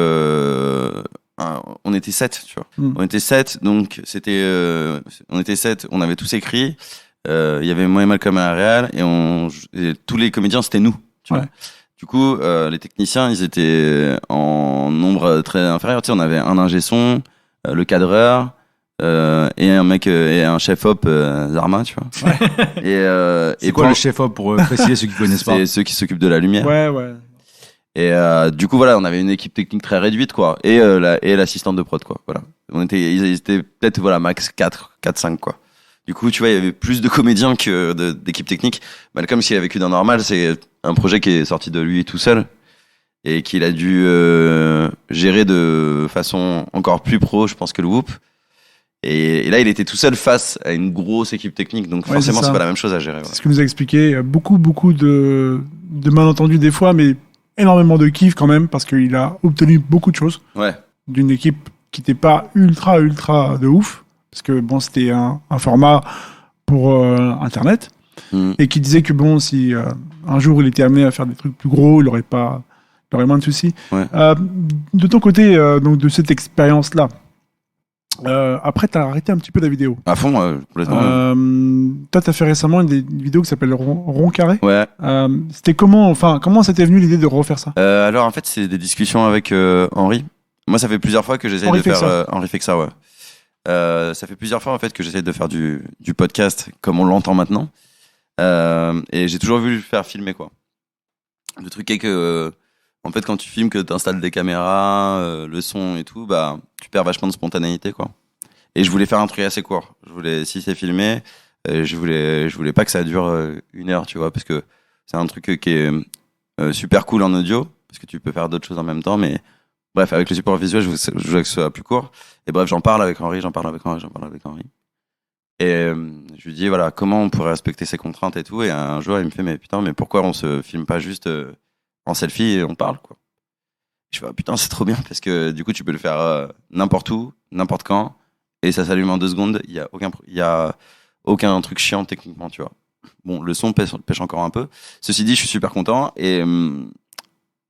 on était 7, tu vois. On était 7, donc on était 7, on avait tous écrit. Il y avait moi et Malcolm à la réal et tous les comédiens c'était nous, tu vois. Ouais. Du coup, les techniciens, ils étaient en nombre très inférieur. Tu sais, on avait un ingé son, le cadreur, et un mec et un chef op Zarma, tu vois. Ouais. C'est quoi le chef-op pour préciser ceux qui connaissent pas? C'est ceux qui s'occupent de la lumière. Ouais. Et du coup, voilà, on avait une équipe technique très réduite, quoi. Et l'assistante de prod, quoi. Voilà. Ils étaient peut-être, max 4-5, quoi. Du coup, tu vois, il y avait plus de comédiens que d'équipe technique. Malcolm, s'il a vécu dans Normal, c'est un projet qui est sorti de lui tout seul et qu'il a dû gérer de façon encore plus pro, je pense, que le Whoop. Et là, il était tout seul face à une grosse équipe technique, donc forcément, c'est pas la même chose à gérer. C'est ce que nous a expliqué. Beaucoup de malentendus des fois, mais énormément de kiff quand même, parce qu'il a obtenu beaucoup de choses d'une équipe qui n'était pas ultra de ouf. Parce que c'était un format pour Internet, et qui disait que si un jour il était amené à faire des trucs plus gros, il aurait moins de soucis. Ouais. De ton côté, donc de cette expérience-là, après tu as arrêté un petit peu la vidéo. À fond, complètement. Toi, tu as fait récemment une vidéo qui s'appelle Rond Carré. Ouais. C'était comment c'était venu l'idée de refaire ça? Alors en fait, c'est des discussions avec Henri. Moi, ça fait plusieurs fois que j'essaye de faire Henri Fexa, ouais. Ça fait plusieurs fois en fait que j'essaie de faire du podcast comme on l'entend maintenant, et j'ai toujours voulu le faire filmer, quoi. Le truc est que en fait quand tu filmes, que t'installes des caméras, le son et tout, tu perds vachement de spontanéité, quoi. Et je voulais faire un truc assez court. Si c'est filmé, je voulais pas que ça dure 1 heure, tu vois, parce que c'est un truc qui est super cool en audio parce que tu peux faire d'autres choses en même temps, mais bref, avec le support visuel, je voulais que ce soit plus court. Et bref, j'en parle avec Henri. Et je lui dis, voilà, comment on pourrait respecter ces contraintes et tout. Et un jour, il me fait, mais putain, mais pourquoi on se filme pas juste en selfie et on parle, quoi. Je fais, putain, c'est trop bien parce que du coup, tu peux le faire n'importe où, n'importe quand, et ça s'allume en 2 secondes. Il y a aucun truc chiant techniquement, tu vois. Bon, le son pêche encore un peu. Ceci dit, je suis super content et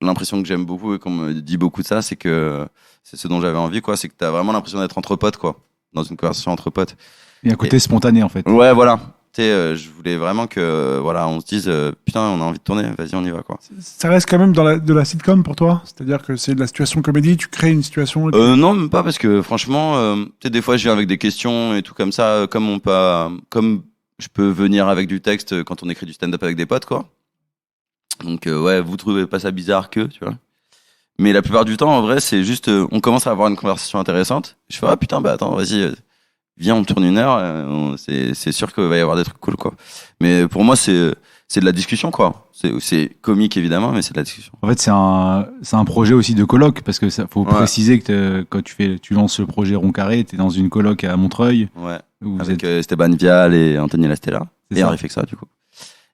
l'impression que j'aime beaucoup et qu'on me dit beaucoup de ça, c'est que c'est ce dont j'avais envie, quoi. C'est que t'as vraiment l'impression d'être entre potes, quoi, dans une conversation entre potes. Il y a un côté spontané, en fait. Ouais, voilà. Tu sais, je voulais vraiment que, voilà, on se dise, putain, on a envie de tourner, vas-y, on y va, quoi. Ça reste quand même de la sitcom pour toi? C'est-à-dire que c'est de la situation comédie, tu crées une situation. Non, même pas, parce que franchement, tu sais, des fois, je viens avec des questions et tout comme ça, comme je peux venir avec du texte quand on écrit du stand-up avec des potes, quoi. Donc, ouais, vous trouvez pas ça bizarre que, tu vois. Mais la plupart du temps, en vrai, c'est juste, on commence à avoir une conversation intéressante. Je fais, ah putain, bah attends, vas-y, viens, on tourne 1 heure, c'est sûr qu'il va y avoir des trucs cool, quoi. Mais pour moi, c'est de la discussion, quoi. C'est comique, évidemment, mais c'est de la discussion. En fait, c'est un projet aussi de coloc, parce que ça faut préciser que quand tu lances le projet Rond Carré, t'es dans une coloc à Montreuil. Ouais. Où avec Esteban Vial et Anthony Lastella. Et Harry Fexa, du coup.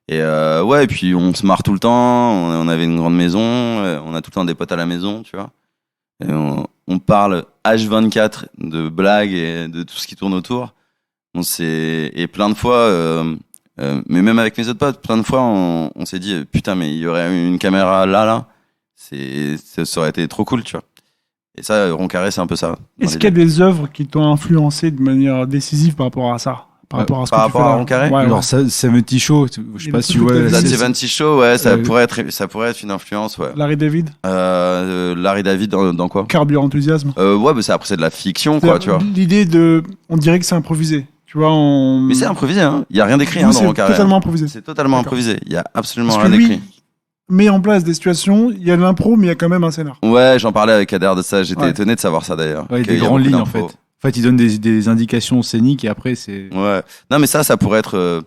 Et ouais, et puis on se marre tout le temps, on avait une grande maison, on a tout le temps des potes à la maison, tu vois. Et on parle H24 de blagues et de tout ce qui tourne autour. Et plein de fois, mais même avec mes autres potes, plein de fois, on s'est dit, putain, mais il y aurait une caméra là, ça aurait été trop cool, tu vois. Et ça, Rond Carré, c'est un peu ça. Est-ce qu'il y a des œuvres qui t'ont influencé de manière décisive par rapport à ça? Par rapport à ce que tu fais à Rond Carré? Ouais, Alors, 70 Show, je sais pas si tu vois. The 70 Show, ouais, ça pourrait être une influence, ouais. Larry David? Larry David dans quoi? Curb Your Enthusiasm? Ouais, mais c'est de la fiction, quoi, tu vois. L'idée on dirait que c'est improvisé. Tu vois, Mais c'est improvisé, hein. Il y a rien d'écrit, hein, dans Rond Carré. C'est totalement improvisé. C'est totalement improvisé. Il y a absolument Parce rien que d'écrit. Met en place des situations, il y a de l'impro, mais il y a quand même un scénar. Ouais, j'en parlais avec Kader de ça. J'étais étonné de savoir ça, d'ailleurs. Ouais, des grandes lignes, en fait. En fait, il donne des indications scéniques et après, c'est... Ouais. Non, mais ça pourrait être...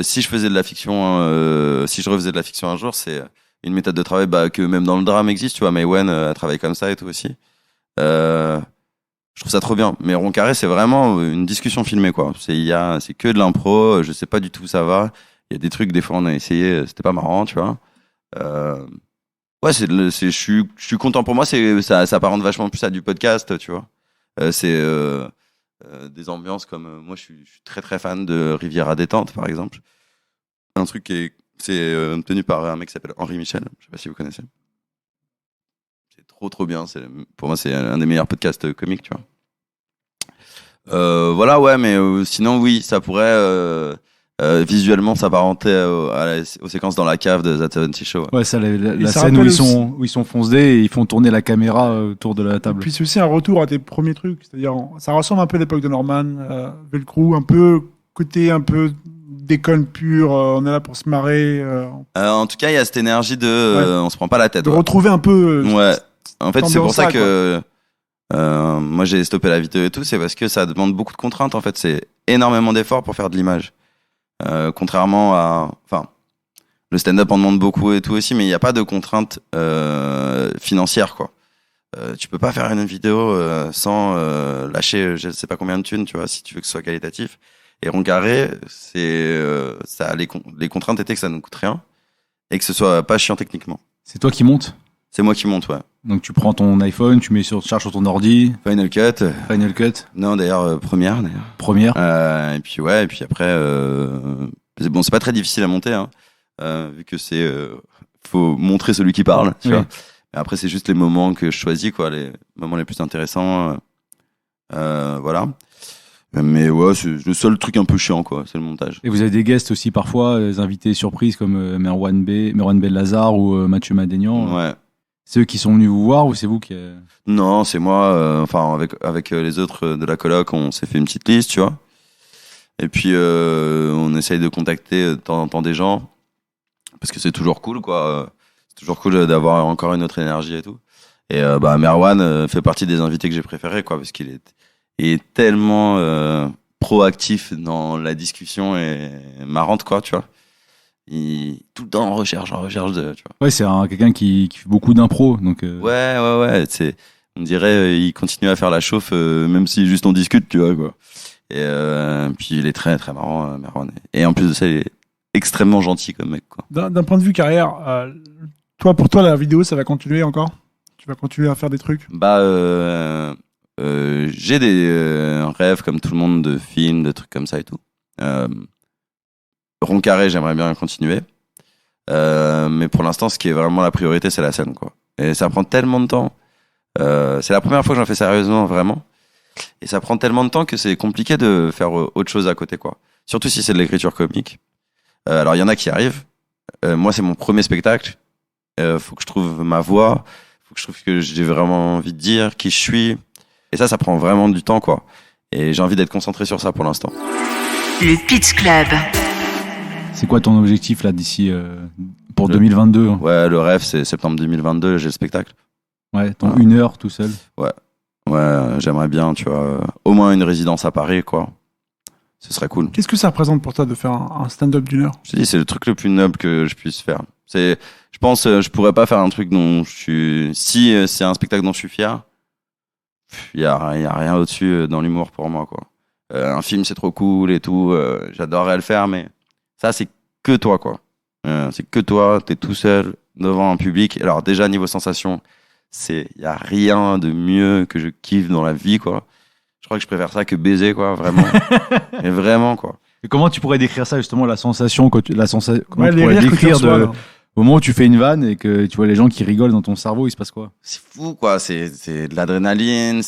si je faisais de la fiction, si je refaisais de la fiction un jour, c'est une méthode de travail que même dans le drame existe, tu vois. Maïwenn a travaillé comme ça et tout aussi. Je trouve ça trop bien. Mais Rond Carré, c'est vraiment une discussion filmée, quoi. C'est que de l'impro, je sais pas du tout où ça va. Il y a des trucs, des fois, on a essayé, c'était pas marrant, tu vois. Ouais, je suis content. Pour moi, ça apparente vachement plus à du podcast, tu vois. C'est des ambiances comme moi je suis très très fan de Riviera Détente, par exemple, un truc c'est tenu par un mec qui s'appelle Henri Michel, je sais pas si vous connaissez. C'est trop bien, pour moi c'est un des meilleurs podcasts comiques, tu vois. Voilà, ouais, mais sinon oui, ça pourrait visuellement s'apparenter aux séquences dans la cave de The 70 Show. Ouais, ça, la scène où ils sont foncés et ils font tourner la caméra autour de la table. Et puis c'est aussi un retour à tes premiers trucs, c'est-à-dire ça ressemble un peu à l'époque de Norman, Velcro, un peu côté un peu déconne pure, on est là pour se marrer. En tout cas, il y a cette énergie de on se prend pas la tête. De retrouver un peu. Ouais. En fait, c'est pour ça quoi. que moi j'ai stoppé la vidéo et tout, c'est parce que ça demande beaucoup de contraintes. En fait, c'est énormément d'efforts pour faire de l'image. Contrairement à, le stand-up en demande beaucoup et tout aussi, mais il n'y a pas de contraintes financières, quoi. Tu peux pas faire une vidéo sans lâcher je sais pas combien de thunes, tu vois, si tu veux que ce soit qualitatif. Et Rond Carré, les contraintes étaient que ça ne coûte rien et que ce soit pas chiant techniquement. C'est toi qui montes? C'est moi qui monte, ouais. Donc tu prends ton iPhone, tu charges sur ton ordi. Final Cut. Non, d'ailleurs, Première. Et puis après, bon, c'est pas très difficile à monter, hein, vu que faut montrer celui qui parle, tu vois. Et après, c'est juste les moments que je choisis, quoi, les moments les plus intéressants, voilà. Mais ouais, c'est le seul truc un peu chiant, quoi, c'est le montage. Et vous avez des guests aussi parfois, des invités surprises comme Merwan Bellazar ou Mathieu Madénian. Ouais. C'est eux qui sont venus vous voir ou c'est vous qui... Non, c'est moi. Avec les autres de la coloc, on s'est fait une petite liste, tu vois. Et puis, on essaye de contacter de temps en temps des gens. Parce que c'est toujours cool, quoi. C'est toujours cool d'avoir encore une autre énergie et tout. Et Merwan fait partie des invités que j'ai préférés, quoi. Parce qu'il est tellement proactif dans la discussion et marrante, quoi, tu vois. Tout le temps en recherche tu vois. Ouais, c'est quelqu'un qui fait beaucoup d'impro, donc. Ouais. On dirait il continue à faire la chauffe, même si juste on discute, tu vois, quoi. Et puis il est très très marrant, Merwan. Et en plus de ça, il est extrêmement gentil comme mec, quoi. D'un point de vue carrière, pour toi, la vidéo, ça va continuer encore? Tu vas continuer à faire des trucs? Bah, j'ai des rêves comme tout le monde de films, de trucs comme ça et tout. Rond carré, j'aimerais bien continuer. Mais pour l'instant, ce qui est vraiment la priorité, c'est la scène, quoi. Et ça prend tellement de temps. C'est la première fois que j'en fais sérieusement, vraiment. Et ça prend tellement de temps que c'est compliqué de faire autre chose à côté, quoi. Surtout si c'est de l'écriture comique. Alors, il y en a qui arrivent. Moi, c'est mon premier spectacle. Faut que je trouve ma voix. Faut que je trouve ce que j'ai vraiment envie de dire, qui je suis. Et ça prend vraiment du temps, quoi. Et j'ai envie d'être concentré sur ça pour l'instant. Le Pitch Club. C'est quoi ton objectif là d'ici pour 2022? Ouais, le rêve, c'est septembre 2022, j'ai le spectacle. Ouais, ton 1 heure tout seul. Ouais, j'aimerais bien, tu vois, au moins une résidence à Paris, quoi. Ce serait cool. Qu'est-ce que ça représente pour toi de faire un stand-up d'1 heure? Je te dis, c'est le truc le plus noble que je puisse faire. Je pense, je pourrais pas faire un truc dont je suis. Si c'est un spectacle dont je suis fier, il y a rien au-dessus dans l'humour pour moi, quoi. Un film, c'est trop cool et tout. J'adorerais le faire, mais ça, c'est que toi, quoi. C'est que toi, t'es tout seul devant un public. Alors déjà, niveau sensation, il y a rien de mieux que je kiffe dans la vie, quoi. Je crois que je préfère ça que baiser, quoi, vraiment. Mais vraiment, quoi. Et comment tu pourrais décrire ça justement, la sensation comment tu pourrais les rires que tu décrire reçois, là. au moment où tu fais une vanne et que tu vois les gens qui rigolent dans ton cerveau, il se passe quoi? C'est fou, quoi. C'est de l'adrénaline,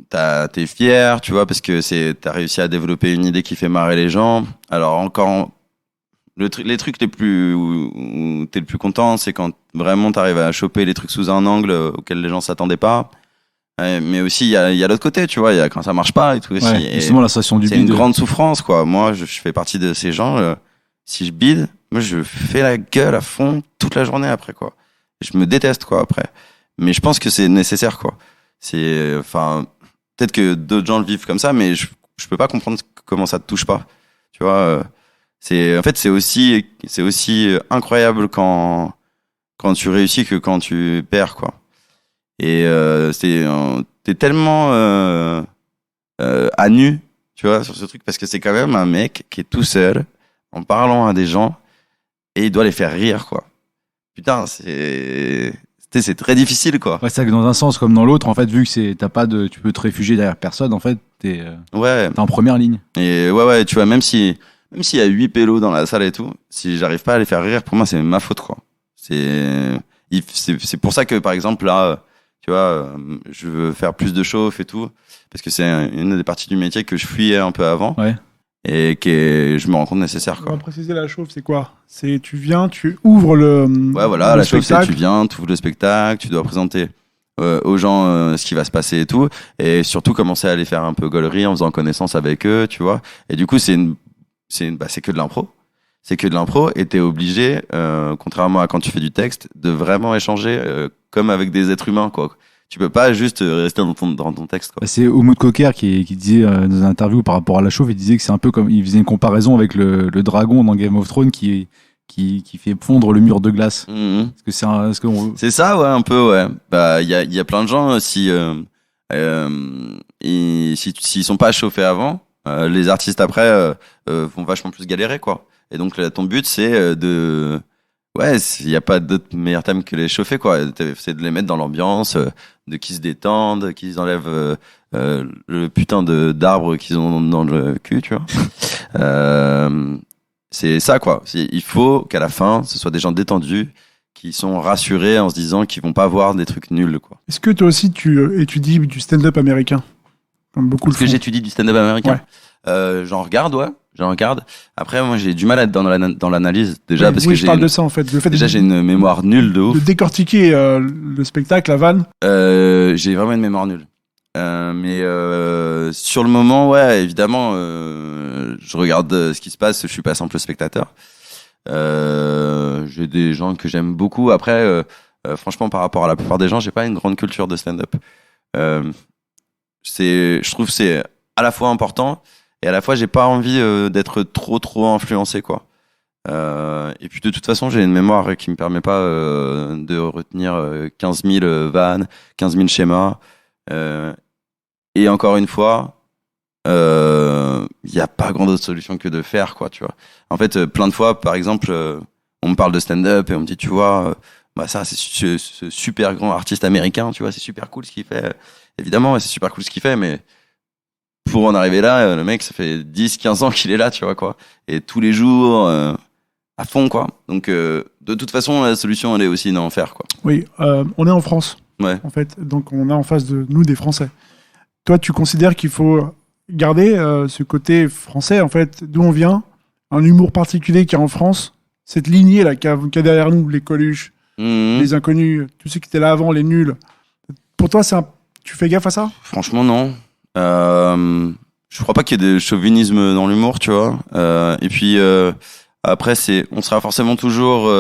t'es fier, tu vois, parce que t'as réussi à développer une idée qui fait marrer les gens. Alors encore, les trucs où t'es le plus content, c'est quand vraiment t'arrives à choper les trucs sous un angle auquel les gens s'attendaient pas. Mais aussi, il y a l'autre côté, tu vois, il y a quand ça marche pas et tout aussi. Ouais, justement, la sensation du c'est bide. une grande souffrance, quoi. Moi, je fais partie de ces gens, si je bide, moi, je fais la gueule à fond toute la journée après, quoi. Je me déteste, quoi, après. Mais je pense que c'est nécessaire, quoi. Peut-être que d'autres gens le vivent comme ça, mais je peux pas comprendre comment ça te touche pas. Tu vois, en fait, c'est aussi incroyable quand tu réussis que quand tu perds, quoi. Et t'es tellement à nu, tu vois, sur ce truc, parce que c'est quand même un mec qui est tout seul en parlant à des gens et il doit les faire rire, quoi. Putain, c'est très difficile, quoi. Ouais, c'est ça que dans un sens comme dans l'autre, en fait, vu que tu peux te réfugier derrière personne, en fait, t'es en première ligne. Et ouais, tu vois, même s'il y a 8 pélos dans la salle et tout, si j'arrive pas à les faire rire, pour moi, c'est ma faute, quoi. C'est pour ça que, par exemple, là, tu vois, je veux faire plus de chauffe et tout, parce que c'est une des parties du métier que je fuyais un peu avant. Ouais. Et que je me rends compte nécessaire, On quoi. va préciser la chauffe, c'est quoi? C'est tu viens, tu ouvres le. Ouais, voilà, le la chauffe, c'est spectacle. tu viens, tu ouvres le spectacle, tu dois présenter aux gens ce qui va se passer et tout, et surtout commencer à les faire un peu gaulerie en faisant connaissance avec eux, tu vois. Et du coup, c'est que de l'impro. C'est que de l'impro, et t'es obligé, contrairement à quand tu fais du texte, de vraiment échanger comme avec des êtres humains, quoi. Tu peux pas juste rester dans ton texte, quoi. C'est Umut Cocker qui disait dans une interview par rapport à la chauffe, il disait que c'est un peu comme, il faisait une comparaison avec le dragon dans Game of Thrones qui fait fondre le mur de glace. Mhm. C'est ça, ouais, un peu, ouais. Bah, il y a plein de gens, s'ils sont pas chauffés avant, les artistes après vont vachement plus galérer, quoi. Et donc là, ton but, c'est il y a pas d'autre meilleur thème que les chauffer, quoi. C'est de les mettre dans l'ambiance, de qu'ils se détendent, qu'ils enlèvent le putain d'arbre qu'ils ont dans le cul, tu vois. C'est ça, quoi. Il faut qu'à la fin, ce soit des gens détendus, qui sont rassurés en se disant qu'ils vont pas voir des trucs nuls, quoi. Est-ce que toi aussi tu étudies du stand-up américain? Comme beaucoup le Est-ce que font. j'étudie du stand-up américain? J'en regarde, ouais. J'en regarde. Après, moi, j'ai du mal à être dans l'analyse, déjà, parce que je parle de ça, en fait. Le fait déjà, j'ai une mémoire nulle de ouf. de décortiquer le spectacle, la vanne. J'ai vraiment une mémoire nulle. Mais sur le moment, ouais, évidemment, je regarde ce qui se passe, je suis pas simple spectateur. J'ai des gens que j'aime beaucoup. Après, franchement, par rapport à la plupart des gens, j'ai pas une grande culture de stand-up. Je trouve que c'est à la fois important et à la fois j'ai pas envie d'être trop influencé, quoi. Et puis de toute façon, j'ai une mémoire qui me permet pas de retenir 15 000 vannes, 15 000 schémas. Et encore une fois, y a pas grande autre solution que de faire, quoi, tu vois. En fait, plein de fois, par exemple, on me parle de stand-up et on me dit, tu vois, bah ça, c'est ce super grand artiste américain, tu vois, c'est super cool ce qu'il fait. Évidemment, ouais, c'est super cool ce qu'il fait, mais pour en arriver là, le mec, ça fait 10, 15 ans qu'il est là, tu vois, quoi. Et tous les jours, à fond, quoi. Donc, de toute façon, la solution, elle est aussi d'en faire, quoi. Oui, on est en France, Ouais. en fait. Donc, on a en face de nous des Français. Toi, tu considères qu'il faut garder ce côté français, en fait, d'où on vient, un humour particulier qu'il y a en France, cette lignée là qu'il y a derrière nous, les Coluches, les inconnus, tous ceux qui étaient là avant, les nuls. Pour toi, tu fais gaffe à ça? Franchement, non. Je crois pas qu'il y ait de chauvinisme dans l'humour, tu vois. Et puis après, on sera forcément toujours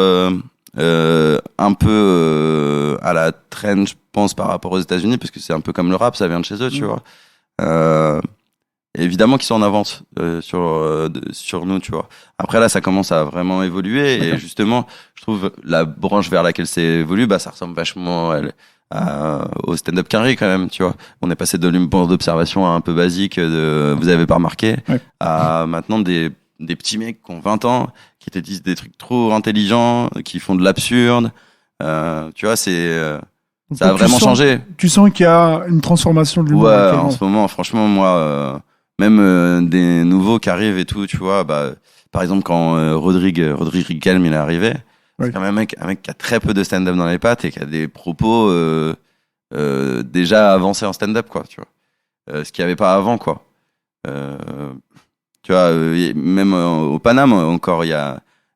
un peu à la traîne, je pense, par rapport aux États-Unis, parce que c'est un peu comme le rap, ça vient de chez eux, tu vois. Évidemment qu'ils sont en avance sur nous, tu vois. Après là, ça commence à vraiment évoluer. D'accord. Et justement, je trouve la branche vers laquelle c'est évolue, bah ça ressemble vachement au stand-up carré quand même, tu vois. On est passé de l'humour d'observation à un peu basique vous avez pas remarqué, Ouais. à maintenant des petits mecs qui ont 20 ans, qui te disent des trucs trop intelligents, qui font de l'absurde. Tu vois, Donc, ça a toi, vraiment changé. Tu sens qu'il y a une transformation de l'humour Ouais, actuellement. en ce moment, franchement, moi, même des nouveaux qui arrivent et tout, tu vois, bah, par exemple, quand Rodrigue Riquelme, il est arrivé, Ouais. c'est quand même un mec qui a très peu de stand-up dans les pattes et qui a des propos déjà avancés en stand-up, quoi, tu vois. Ce qu'il n'y avait pas avant, quoi. Tu vois, même au Paname, encore il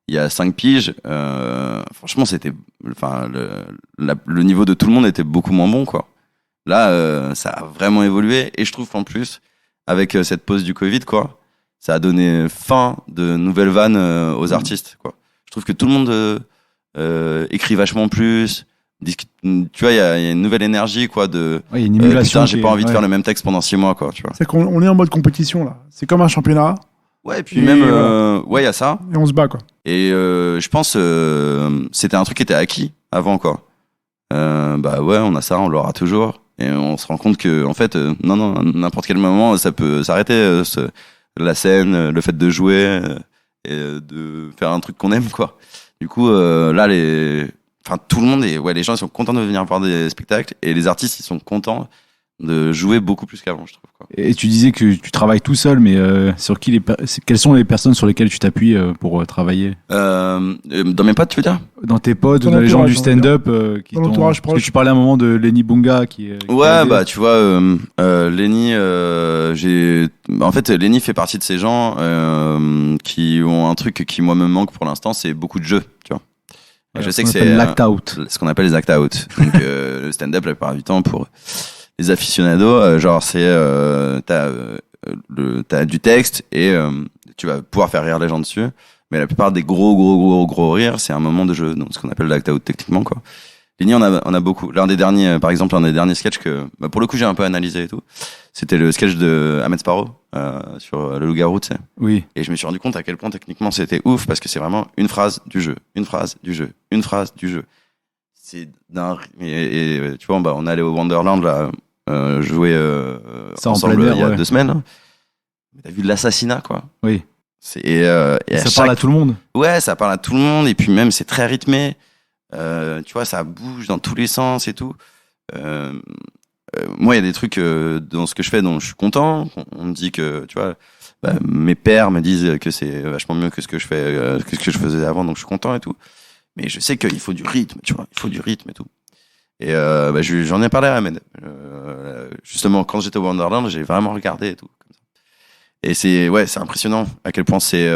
y a 5 piges, franchement, le niveau de tout le monde était beaucoup moins bon, quoi. Là, ça a vraiment évolué et je trouve qu'en plus, avec cette pause du Covid, quoi, ça a donné fin de nouvelles vannes aux artistes, quoi. Je trouve que tout le monde écrit vachement plus. Tu vois, il y a une nouvelle énergie, quoi, de Ouais, il y a une émulation. putain, j'ai pas envie de faire le même texte pendant 6 mois, quoi, tu vois. C'est qu'on est en mode compétition, là. C'est comme un championnat, Ouais, et puis Et même, voilà. ouais, il y a ça. et on se bat, quoi. Et je pense c'était un truc qui était acquis avant, quoi. Bah ouais, on a ça, on l'aura toujours. Et on se rend compte que, en fait, non, n'importe quel moment, ça peut s'arrêter. La scène, le fait de jouer et de faire un truc qu'on aime, quoi. Du coup, là, tout le monde les gens ils sont contents de venir voir des spectacles et les artistes ils sont contents de jouer beaucoup plus qu'avant, je trouve, quoi. Et tu disais que tu travailles tout seul, mais quelles sont les personnes sur lesquelles tu t'appuies pour travailler? Dans mes potes, tu veux dire? Dans tes potes ou Ton dans les gens du entourage, stand-up qui Ton t'ont... entourage Parce que proche. tu parlais à un moment de Lenny Bunga qui Ouais, t'a aidé. bah tu vois, Lenny, en fait, Lenny fait partie de ces gens qui ont un truc qui moi me manque pour l'instant, c'est beaucoup de jeux, tu vois. Et je sais que c'est l'act out. ce qu'on appelle les act out. Donc le stand-up la plupart du temps pour les aficionados, genre c'est t'as du texte et tu vas pouvoir faire rire les gens dessus. Mais la plupart des gros rires, c'est un moment de jeu, donc ce qu'on appelle l'act out techniquement, quoi. Lenny, on a beaucoup. L'un des derniers, par exemple, un des derniers sketchs que, bah, pour le coup, j'ai un peu analysé et tout. C'était le sketch de Ahmed Sparrow sur le loup-garou, tu sais. Oui. Et je me suis rendu compte à quel point techniquement c'était ouf parce que c'est vraiment une phrase du jeu, une phrase du jeu, une phrase du jeu. C'est d'un et tu vois, bah, on est allé au Wonderland là jouer Ça en ensemble plein air, il y a ouais. 2 semaines. Hein. Mais t'as vu de l'assassinat, quoi. Oui. Et Ça parle à tout le monde. Ouais, ça parle à tout le monde et puis même c'est très rythmé. Tu vois, ça bouge dans tous les sens et tout. Moi, il y a des trucs dans ce que je fais dont je suis content. On me dit que, tu vois, bah, mes pairs me disent que c'est vachement mieux que ce que je fais, que ce que je faisais avant, donc je suis content et tout. Mais je sais qu'il faut du rythme, tu vois, il faut du rythme et tout. Et bah, j'en ai parlé à Ahmed. Justement, quand j'étais au Wonderland, j'ai vraiment regardé et tout. Comme ça. Et c'est impressionnant à quel point c'est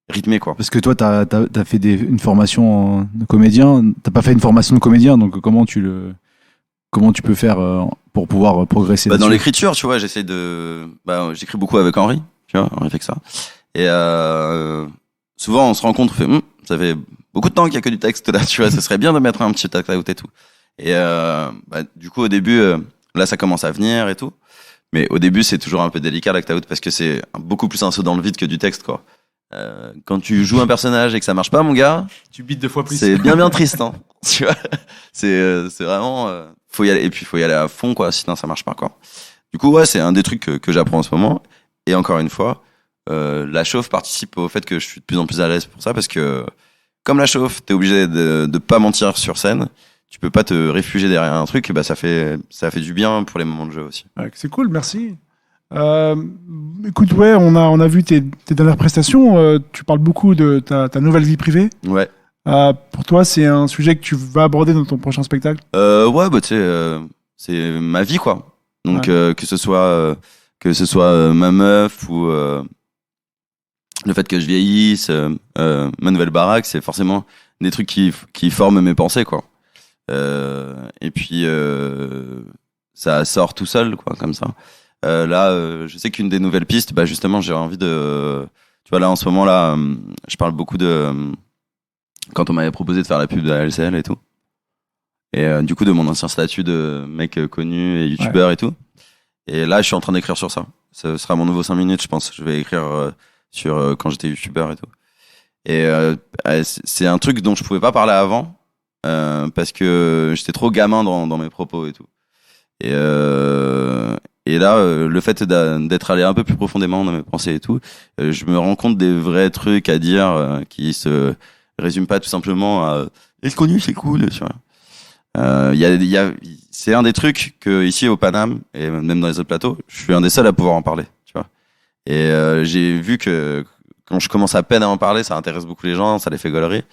rythmé, quoi. Parce que toi, t'as fait une formation de comédien. T'as pas fait une formation de comédien, donc comment tu peux faire pour pouvoir progresser Bah, dans là-dessus? l'écriture, tu vois, j'écris beaucoup avec Henri, tu vois, Henri fait que ça. Et souvent, on se rencontre, on fait, ça fait beaucoup de temps qu'il y a que du texte là, tu vois, ce serait bien de mettre un petit act out et tout. Et bah, du coup, au début, là, ça commence à venir et tout. Mais au début, c'est toujours un peu délicat l'act out parce que c'est beaucoup plus un saut dans le vide que du texte, quoi. Quand tu joues un personnage et que ça marche pas, mon gars, Tu bites 2 fois plus. c'est bien triste, hein. Tu vois, c'est vraiment, faut y aller, et puis faut y aller à fond, quoi, sinon ça marche pas, quoi. Du coup, ouais, c'est un des trucs que j'apprends en ce moment. Et encore une fois, la chauffe participe au fait que je suis de plus en plus à l'aise pour ça, parce que comme la chauffe, t'es obligé de pas mentir sur scène. Tu peux pas te réfugier derrière un truc, et bah ça fait du bien pour les moments de jeu aussi. Ouais, c'est cool, merci. Écoute, ouais, on a vu tes dernières prestations. Tu parles beaucoup de ta nouvelle vie privée. Ouais. Pour toi, c'est un sujet que tu vas aborder dans ton prochain spectacle? Ouais, bah tu sais, c'est ma vie, quoi. Donc que ce soit ma meuf ou le fait que je vieillisse, ma nouvelle baraque, c'est forcément des trucs qui forment mes pensées, quoi. Et puis ça sort tout seul, quoi, comme ça. Là, je sais qu'une des nouvelles pistes, bah justement, j'ai envie de, tu vois, là en ce moment là, je parle beaucoup de quand on m'avait proposé de faire la pub de la LCL et tout, et du coup de mon ancien statut de mec connu et youtubeur et tout. Et là, je suis en train d'écrire sur ça. Ce sera mon nouveau 5 minutes, je pense. Je vais écrire sur quand j'étais youtubeur et tout. Et c'est un truc dont je pouvais pas parler avant. Parce que j'étais trop gamin dans mes propos et tout. Et là, le fait d'être allé un peu plus profondément dans mes pensées et tout, je me rends compte des vrais trucs à dire qui se résument pas tout simplement à être connu, c'est cool, tu vois. C'est un des trucs que ici au Paname et même dans les autres plateaux, je suis un des seuls à pouvoir en parler, tu vois. Et j'ai vu que quand je commence à peine à en parler, ça intéresse beaucoup les gens, ça les fait gaulerie.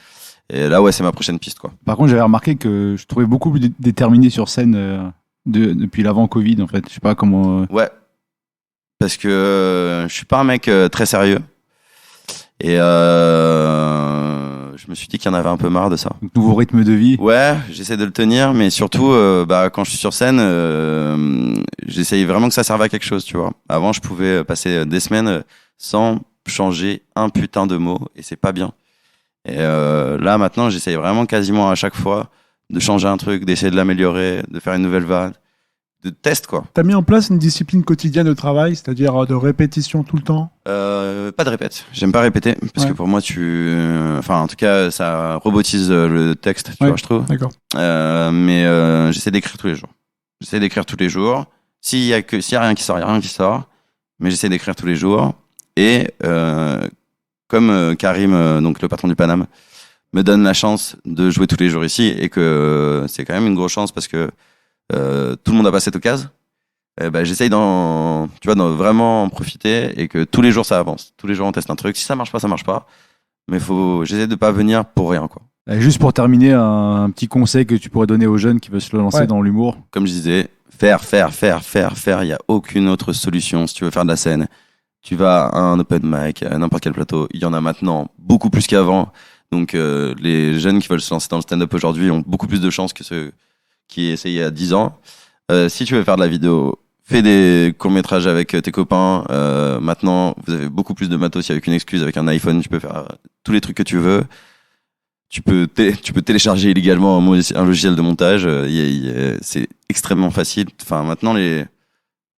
Et là, ouais, c'est ma prochaine piste, quoi. Par contre, j'avais remarqué que je trouvais beaucoup plus déterminé sur scène depuis l'avant-Covid, en fait. Je sais pas comment. Ouais. Parce que je suis pas un mec très sérieux. Et je me suis dit qu'il y en avait un peu marre de ça. Donc, nouveau rythme de vie. Ouais, j'essaie de le tenir, mais surtout, quand je suis sur scène, j'essaye vraiment que ça serve à quelque chose, tu vois. Avant, je pouvais passer des semaines sans changer un putain de mot, et c'est pas bien. Et là, maintenant, j'essaye vraiment quasiment à chaque fois de changer un truc, d'essayer de l'améliorer, de faire une nouvelle vanne, de test, quoi. T'as mis en place une discipline quotidienne de travail, c'est-à-dire de répétition tout le temps? Pas de répète. J'aime pas répéter, parce que pour moi, en tout cas, ça robotise le texte, tu vois, je trouve. D'accord. Mais j'essaie d'écrire tous les jours. J'essaie d'écrire tous les jours. S'il y a rien qui sort, il y a rien qui sort. Mais j'essaie d'écrire tous les jours. Et comme Karim, donc le patron du Paname, me donne la chance de jouer tous les jours ici, et que c'est quand même une grosse chance parce que tout le monde a pas cette occasion. J'essaye d'en vraiment en profiter, et que tous les jours ça avance. Tous les jours on teste un truc. Si ça marche pas, ça marche pas. Mais j'essaie de pas venir pour rien, quoi. Juste pour terminer, un petit conseil que tu pourrais donner aux jeunes qui veulent se lancer dans l'humour. Comme je disais, faire. Il y a aucune autre solution. Si tu veux faire de la scène, tu vas à un open mic, à n'importe quel plateau. Il y en a maintenant beaucoup plus qu'avant. Donc les jeunes qui veulent se lancer dans le stand-up aujourd'hui ont beaucoup plus de chances que ceux qui essayaient il y a 10 ans. Si tu veux faire de la vidéo, fais des courts-métrages avec tes copains. Maintenant, vous avez beaucoup plus de matos. Avec une excuse, avec un iPhone, tu peux faire tous les trucs que tu veux. Tu peux télécharger illégalement un logiciel de montage. C'est extrêmement facile. Enfin, maintenant, il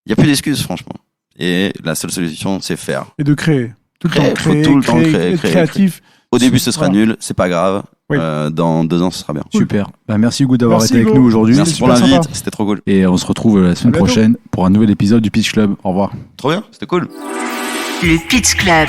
y a plus d'excuses, franchement. Et la seule solution, c'est faire. Et de créer. Tout le temps Faut tout le temps créer, créatif. Au début, ce sera nul, c'est pas grave. Oui. Dans 2 ans, ce sera bien. Super. Merci Hugo d'avoir Merci été avec Hugo. nous aujourd'hui. Merci pour super l'invite, sympa. c'était trop cool. Et on se retrouve la semaine bientôt. prochaine pour un nouvel épisode du Pitch Club. Au revoir. Trop bien, c'était cool. Le Pitch Club.